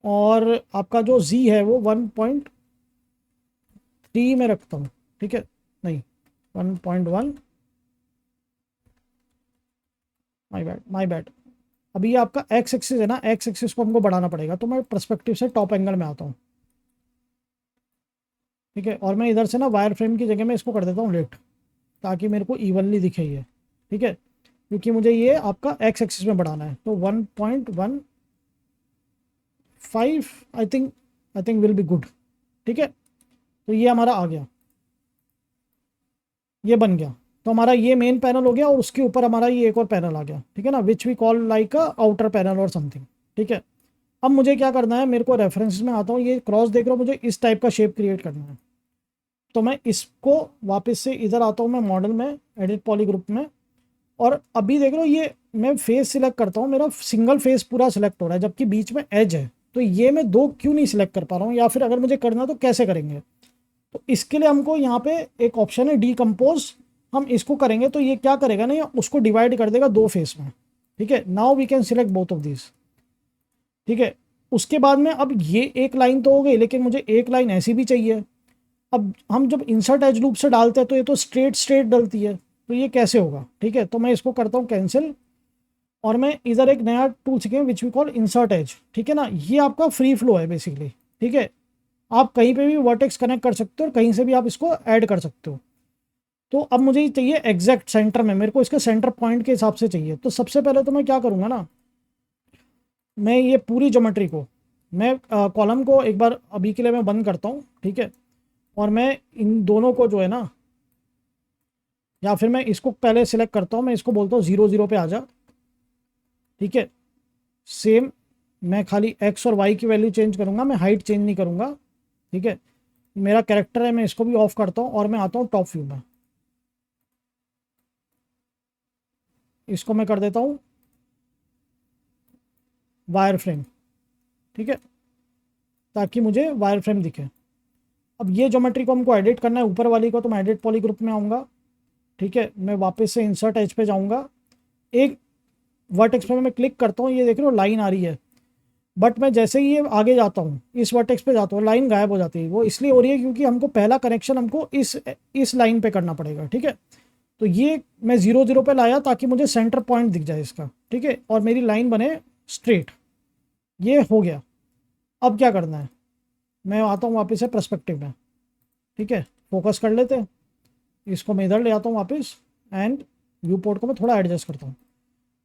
और आपका जो जी है वो 1.3 में रखता हूँ, ठीक है। नहीं, 1.1, माई बैड माई बैड। अभी ये आपका एक्स एक्सिस है ना, एक्स एक्सिस को हमको बढ़ाना पड़ेगा। तो मैं पर्सपेक्टिव से टॉप एंगल में आता हूँ, ठीक है। और मैं इधर से ना वायर फ्रेम की जगह में इसको कर देता हूँ लेफ्ट, ताकि मेरे को इवनली दिखे ये, ठीक है। क्योंकि मुझे ये आपका एक्स एक्सिस में बढ़ाना है। तो 1.15 I think will be good, ठीक है। तो ये हमारा आ गया, ये बन गया। तो हमारा ये मेन पैनल हो गया, और उसके ऊपर हमारा ये एक और पैनल आ गया, ठीक है ना, which we call like a outer panel और समथिंग, ठीक है। अब मुझे क्या करना है, मेरे को रेफरेंस में आता हूँ, ये क्रॉस देख रहा हूँ, मुझे इस टाइप का शेप क्रिएट करना है। तो मैं इसको वापस से इधर आता हूँ, मैं मॉडल में, एडिट पॉली ग्रुप में, और अभी देख लो ये मैं फेस सिलेक्ट करता हूँ, मेरा सिंगल फेस पूरा सिलेक्ट हो रहा है, जबकि बीच में एज है। तो ये मैं दो क्यों नहीं सिलेक्ट कर पा रहा हूँ, या फिर अगर मुझे करना तो कैसे करेंगे। तो इसके लिए हमको यहाँ पे एक ऑप्शन है डीकम्पोज, हम इसको करेंगे तो ये क्या करेगा ना, ये उसको डिवाइड कर देगा दो फेस में। ठीक है, now we can select both of this. ठीक है, उसके बाद में अब ये एक लाइन तो हो गई, लेकिन मुझे एक लाइन ऐसी भी चाहिए। अब हम जब इंसर्ट एज लूप से डालते हैं तो ये तो स्ट्रेट स्ट्रेट डलती है, तो ये कैसे होगा? ठीक है, तो मैं इसको करता हूँ कैंसिल, और मैं इधर एक नया टूल सीखें which we call insert edge. ठीक है ना, ये आपका फ्री फ्लो है बेसिकली। ठीक है, आप कहीं पे भी वर्टेक्स कनेक्ट कर सकते हो और कहीं से भी आप इसको ऐड कर सकते हो। तो अब मुझे ये चाहिए एग्जैक्ट सेंटर में, मेरे को इसके सेंटर पॉइंट के हिसाब से चाहिए। तो सबसे पहले तो मैं क्या करूँगा ना, मैं ये पूरी ज्योमेट्री को, मैं कॉलम को एक बार अभी के लिए मैं बंद करता हूँ। ठीक है, और मैं इन दोनों को जो है ना, या फिर मैं इसको पहले सिलेक्ट करता हूँ, मैं इसको बोलता हूँ 0 0 पे आ जा। ठीक है, सेम मैं खाली एक्स और वाई की वैल्यू चेंज करूँगा, मैं हाइट चेंज नहीं करूँगा। ठीक है, मेरा कैरेक्टर है, मैं इसको भी ऑफ करता हूँ और मैं आता हूँ टॉप व्यू में। इसको मैं कर देता हूँ वायर फ्रेम। ठीक है, ताकि मुझे वायर फ्रेम दिखे। अब ये ज्योमेट्री को हमको एडिट करना है, ऊपर वाली को, तो मैं एडिट पॉली ग्रुप में आऊँगा। ठीक है, मैं वापस से इंसर्ट एज पे जाऊँगा, एक वर्टेक्स पे मैं क्लिक करता हूँ, ये देख रहे हो लाइन आ रही है, बट मैं जैसे ही ये आगे जाता हूँ इस वर्टेक्स पे जाता हूँ, लाइन गायब हो जाती है। वो इसलिए हो रही है क्योंकि हमको पहला कनेक्शन हमको इस लाइन पे करना पड़ेगा। ठीक है, तो ये मैं 0 0 पे लाया ताकि मुझे सेंटर पॉइंट दिख जाए इसका। ठीक है, और मेरी लाइन बने स्ट्रेट। ये हो गया। अब क्या करना है, मैं आता हूँ वापस से पर्सपेक्टिव में। ठीक है, फोकस कर लेते हैं, इसको मैं इधर ले आता हूँ वापस, एंड व्यू पोर्ट को मैं थोड़ा एडजस्ट करता हूँ।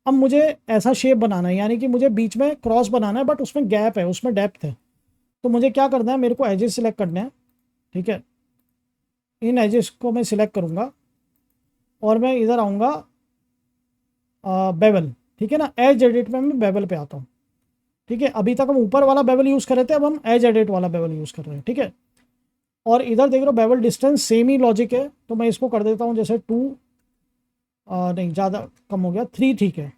अब मुझे ऐसा शेप बनाना है, यानी कि मुझे बीच में क्रॉस बनाना है, बट उसमें गैप है, उसमें डेप्थ है। तो मुझे क्या करना है, मेरे को एजेस सिलेक्ट करने हैं। ठीक है, इन एजेस को मैं सिलेक्ट करूँगा और मैं इधर आऊँगा बेवल। ठीक है ना, एज एडिट में मैं बेवल पे आता हूँ। ठीक है, अभी तक हम ऊपर वाला बेवल यूज़ कर रहे थे, अब हम एज एडिट वाला बेवल यूज़ कर रहे हैं। ठीक है, और इधर देख रहे हो बेवल डिस्टेंस सेम ही लॉजिक है, तो मैं इसको कर देता हूँ जैसे 2, नहीं ज़्यादा कम हो गया, 3 ठीक है।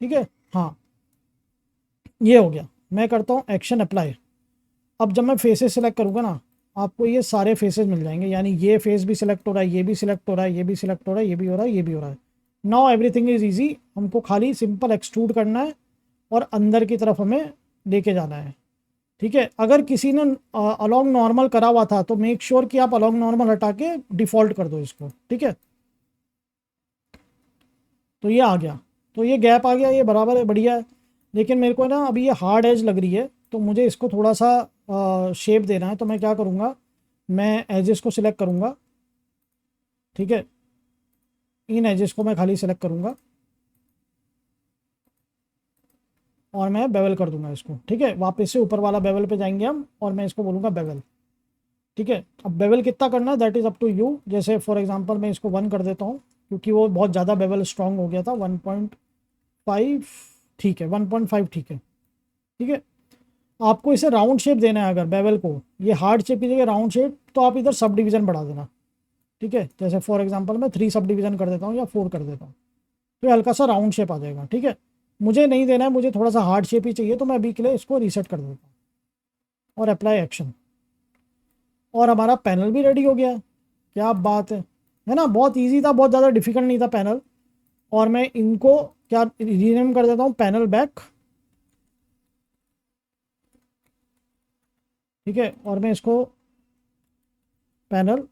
ठीक है, हाँ ये हो गया। मैं करता हूँ एक्शन अप्लाई। अब जब मैं फेसेस सिलेक्ट करूँगा ना, आपको ये सारे फेसेस मिल जाएंगे, यानी ये फेस भी सिलेक्ट हो रहा है, ये भी सिलेक्ट हो रहा है, ये भी सिलेक्ट हो रहा है, ये भी हो रहा है, ये भी हो रहा है। नाउ एवरीथिंग इज ईजी, हमको खाली सिंपल एक्सट्रूड करना है और अंदर की तरफ हमें लेके जाना है। ठीक है, अगर किसी ने अलोंग नॉर्मल करा हुआ था तो मेक श्योर कि आप अलोंग नॉर्मल हटा के डिफ़ॉल्ट कर दो इसको। ठीक है, तो ये आ गया, तो ये गैप आ गया, ये बराबर है, बढ़िया है। लेकिन मेरे को ना अभी ये हार्ड एज लग रही है, तो मुझे इसको थोड़ा सा शेप देना है। तो मैं क्या करूँगा, मैं एजेस को सिलेक्ट करूँगा। ठीक है, इन एजेस को मैं खाली सिलेक्ट करूँगा और मैं बेवल कर दूंगा इसको। ठीक है, वापस से ऊपर वाला बेवल पे जाएंगे हम, और मैं इसको बोलूँगा बेवल। ठीक है, अब बेवल कितना करना है that is up to you. जैसे फॉर एग्जांपल मैं इसको 1 कर देता हूँ, क्योंकि वो बहुत ज़्यादा बेवल स्ट्रांग हो गया था। 1.5 ठीक है, 1.5 ठीक है। ठीक है, आपको इसे राउंड शेप देना है, अगर बेवल को ये हार्ड शेप की जगह राउंड शेप, तो आप इधर सब डिवीज़न बढ़ा देना। ठीक है, जैसे फॉर एग्जांपल मैं 3 सब डिवीज़न कर देता हूँ या 4 कर देता हूँ, तो ये हल्का सा राउंड शेप आ जाएगा। ठीक है, मुझे नहीं देना है, मुझे थोड़ा सा हार्ड शेप ही चाहिए, तो मैं अभी के लिए इसको रीसेट कर देता हूँ और अप्लाई एक्शन, और हमारा पैनल भी रेडी हो गया। क्या बात है ना, बहुत इजी था, बहुत ज़्यादा डिफिकल्ट नहीं था पैनल। और मैं इनको क्या रीनेम कर देता हूँ, पैनल बैक। ठीक है, और मैं इसको पैनल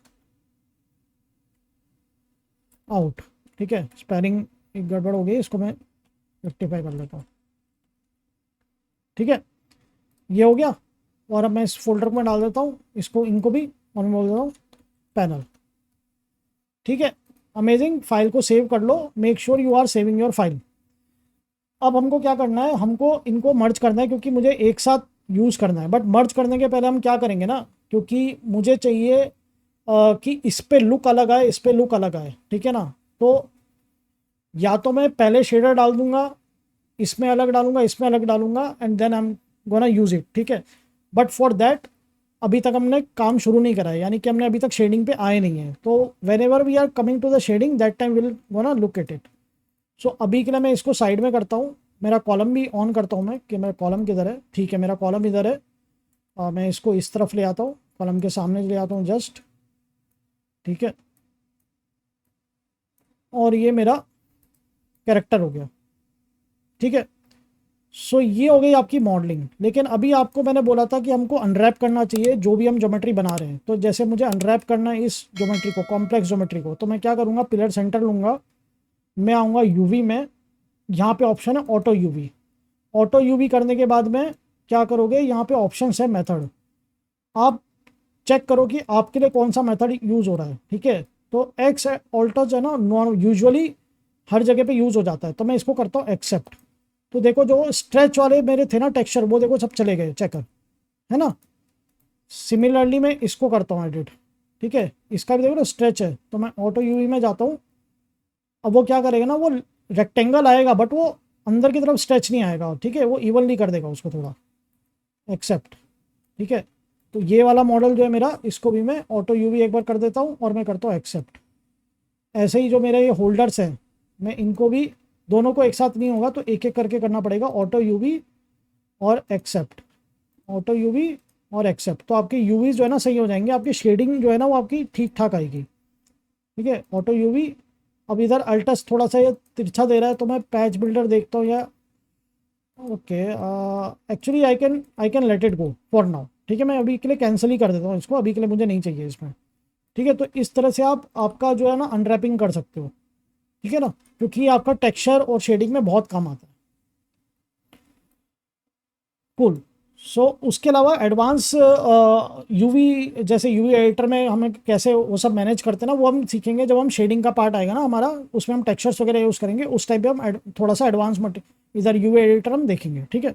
आउट। ठीक है, स्पेलिंग एक गड़बड़ हो गई, इसको मैं रेक्टिफाई कर लेता हूँ। ठीक है, ये हो गया। और अब मैं इस फोल्डर में डाल देता हूँ इसको, इनको भी, और मैं बोल देता हूँ पैनल। ठीक है, अमेजिंग। फाइल को सेव कर लो, make sure you are saving your file. अब हमको क्या करना है, हमको इनको मर्ज करना है, क्योंकि मुझे एक साथ यूज़ करना है। बट मर्ज करने के पहले हम क्या करेंगे ना, क्योंकि मुझे चाहिए कि इस पे लुक अलग आए, इस पे लुक अलग आए। ठीक है ना, तो या तो मैं पहले शेडर डाल दूंगा, इसमें अलग डालूंगा, इसमें अलग डालूंगा, and then I am gonna use it. ठीक है, बट फॉर दैट अभी तक हमने काम शुरू नहीं करा है, यानी कि हमने अभी तक शेडिंग पे आए नहीं है। तो whenever we are coming to the shading that time will gonna look at it. So अभी के लिए मैं इसको साइड में करता हूँ, मेरा कॉलम भी ऑन करता हूँ मैं, कि मेरा कॉलम किधर है। ठीक है, मेरा कॉलम इधर है, मैं इसको इस तरफ ले आता हूँ। कॉलम के सामने ले आता हूँ जस्ट, ठीक है, और ये मेरा कैरेक्टर हो गया, ठीक है। सो ये हो गई आपकी मॉडलिंग। लेकिन अभी आपको मैंने बोला था कि हमको अनरैप करना चाहिए जो भी हम ज्योमेट्री बना रहे हैं। तो जैसे मुझे अनरैप करना है इस ज्योमेट्री को, कॉम्प्लेक्स ज्योमेट्री को, तो मैं क्या करूँगा, पिलर सेंटर लूँगा, मैं आऊँगा यूवी में, यहाँ पे ऑप्शन है ऑटो यूवी। ऑटो यूवी करने के बाद में क्या करोगे, यहाँ पे ऑप्शन है मेथड, आप चेक करो कि आपके लिए कौन सा मेथड यूज़ हो रहा है, ठीक है। तो एक्स ऑल्टर्स है ना, नॉन यूजुअली हर जगह पे यूज़ हो जाता है, तो मैं इसको करता हूँ एक्सेप्ट। तो देखो जो स्ट्रेच वाले मेरे थे ना टेक्सचर, वो देखो सब चले गए, चेकर, है ना। सिमिलरली मैं इसको करता हूँ एडिट, ठीक है, इसका भी देखो ना स्ट्रेच है, तो मैं ऑटो यूवी में जाता हूँ। अब वो क्या करेगा ना, वो रेक्टेंगल आएगा बट वो अंदर की तरफ स्ट्रेच नहीं आएगा, ठीक है, वो इवनली कर देगा उसको थोड़ा, एक्सेप्ट, ठीक है। तो ये वाला मॉडल जो है मेरा, इसको भी मैं ऑटो यूवी एक बार कर देता हूँ और मैं करता हूँ एक्सेप्ट। ऐसे ही जो मेरे ये होल्डर्स हैं, मैं इनको भी, दोनों को एक साथ नहीं होगा तो एक एक करके करना पड़ेगा, ऑटो यूवी और एक्सेप्ट, ऑटो यूवी और एक्सेप्ट। तो आपके यूवी जो है ना सही हो जाएंगे, आपकी शेडिंग जो है ना वो आपकी ठीक ठाक आएगी, ठीक है, ऑटो यूवी। अब इधर अल्टस थोड़ा सा ये तिरछा दे रहा है, तो मैं पैच बिल्डर देखता हूँ, या okay, actually I can let it go for now, ठीक है, मैं अभी के लिए कैंसिल ही कर देता हूँ इसको, अभी के लिए मुझे नहीं चाहिए इसमें, ठीक है। तो इस तरह से आप आपका जो है ना अनरैपिंग कर सकते हो, ठीक है ना, क्योंकि ये आपका टेक्सचर और शेडिंग में बहुत काम आता है। कूल। सो उसके अलावा एडवांस यूवी, जैसे यूवी एडिटर में हमें कैसे वो सब मैनेज करते हैं ना, वो हम सीखेंगे जब हम शेडिंग का पार्ट आएगा ना हमारा, उसमें हम टेक्सचर्स वगैरह यूज़ करेंगे, उस टाइप पे हम थोड़ा सा एडवांस मट इधर यूवी एडिटर हम देखेंगे, ठीक है।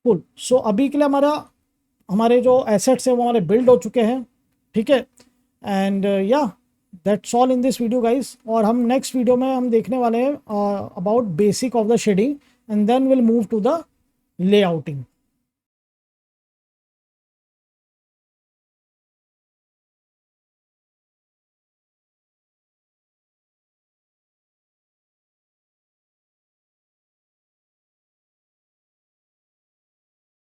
कूल। सो अभी के लिए हमारे जो एसेट्स हैं वो हमारे बिल्ड हो चुके हैं, ठीक है। एंड या that's all in this video guys. और हम नेक्स्ट वीडियो में हम देखने वाले हैं about basic of the shading, and then will move to the layouting.